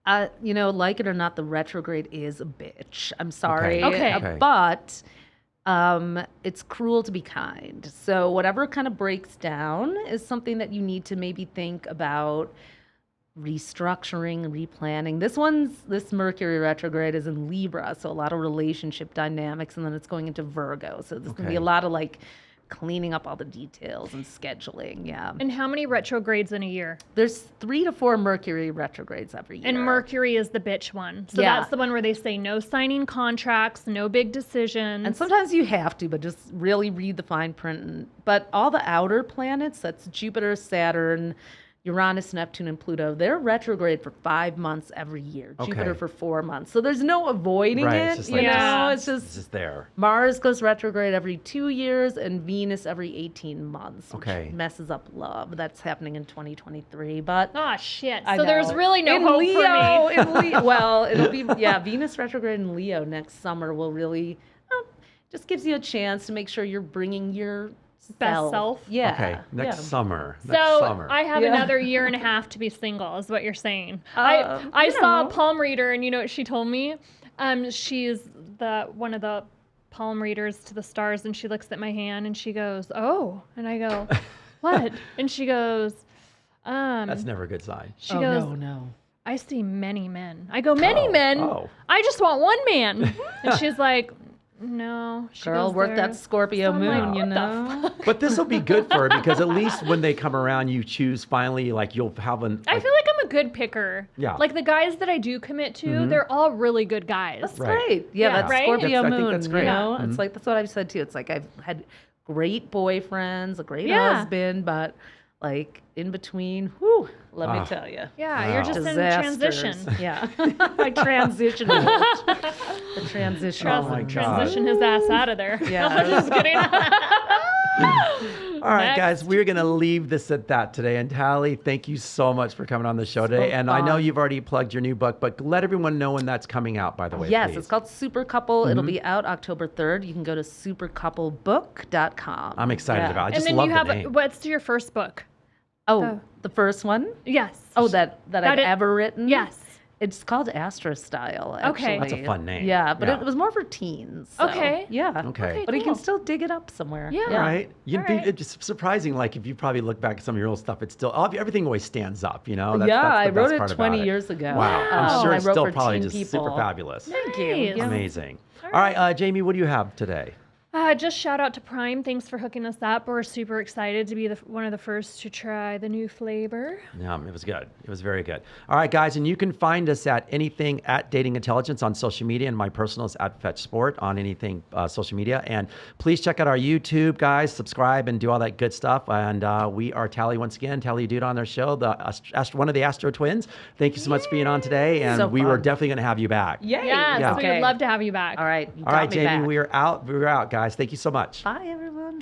Like it or not, the retrograde is a bitch. I'm sorry. Okay. But it's cruel to be kind. So whatever kind of breaks down is something that you need to maybe think about restructuring, replanning. This Mercury retrograde is in Libra, so a lot of relationship dynamics, and then it's going into Virgo. So there's going to be a lot of like cleaning up all the details and scheduling. Yeah. And how many retrogrades in a year? There's 3 to 4 Mercury retrogrades every year. And Mercury is the bitch one. So Yeah. that's the one where they say no signing contracts, no big decisions. And sometimes you have to, but just really read the fine print. But all the outer planets, that's Jupiter, Saturn, Uranus, Neptune, and Pluto, they're retrograde for 5 months every year. Okay. Jupiter for 4 months. So there's no avoiding Right, it. it's just like- It's It's just there. Mars goes retrograde every 2 years and Venus every 18 months, which Okay. messes up love. That's happening in 2023. But Oh, shit. I So there's know. really no in hope Leo, for me. in Leo, well, it'll be, Venus retrograde in Leo next summer will really, just gives you a chance to make sure you're bringing your Best self? Yeah. Okay. Next yeah. summer. So Next summer. I have Yeah. another year and a half to be single, is what you're saying. You I saw a know. palm reader, and you know what she told me? She's one of the palm readers to the stars, and she looks at my hand and she goes, "Oh," and I go, "What?" And she goes, That's never a good sign. She goes, No. "I see many men." I go, "Many men? Oh. I just want one man." And she's like, "No." She Girl, goes, work that "There's-" Scorpio So I'm like, moon, you "What the know? But this will be good for her because at least when they come around, you choose finally, like you'll have an. I feel like I'm a good picker. Yeah. Like the guys that I do commit to, they're all really good guys. That's Right. great. Yeah, Yeah. that's Right? Scorpio I think moon, that's great. you know? Yeah. It's like, that's what I've said too. It's like I've had great boyfriends, a great Yeah. husband, but like in between, whew, let me tell you. Yeah, Wow. you're just in transition. Yeah. I transitioned. The transition. Oh my God. Transition his ass out of there. Yeah. I'm just kidding. All right, Next. guys, we're going to leave this at that today. And Tali, thank you so much for coming on the show today. And I know fun. you've already plugged your new book, but let everyone know when that's coming out, by the way. Yes, please. it's called Super Couple. It'll be out October 3rd. You can go to supercouplebook.com. I'm excited about it. I And just then love you the have, name. what's your first book? Oh, the first one? Yes. Oh, that I've it- ever written? Yes. It's called Astro Style, actually. Okay. That's a fun name. Yeah, but Yeah. it was more for teens. So, Okay. Yeah. Okay. But you cool. can still dig it up somewhere. Yeah. Right? All right. It's surprising, like, if you probably look back at some of your old stuff, it's still, everything always stands up, you know? Yeah, the I best wrote it part about 20 years ago. Wow. I'm Wow. sure I it's wrote still for probably teen just super people. fabulous. Thank you. Nice. Yeah. Amazing. All right, Jamie, what do you have today? Just shout out to Prime. Thanks for hooking us up. We're super excited to be one of the first to try the new flavor. Yeah, it was good. It was very good. All right, guys, and you can find us at anything at Dating Intelligence on social media, and my personal is at Fetch Sport on anything social media. And please check out our YouTube, guys. Subscribe and do all that good stuff. And we are Tali once again, Tali Edut on their show, one of the AstroTwins. Thank you so much for being on today, and So we were fun. definitely going to have you back. Yay. Yes, Yeah. we would love to have you back. All right. You All got right, me Jamie, back. we are out. We're out, guys. Thank you so much. Bye, everyone.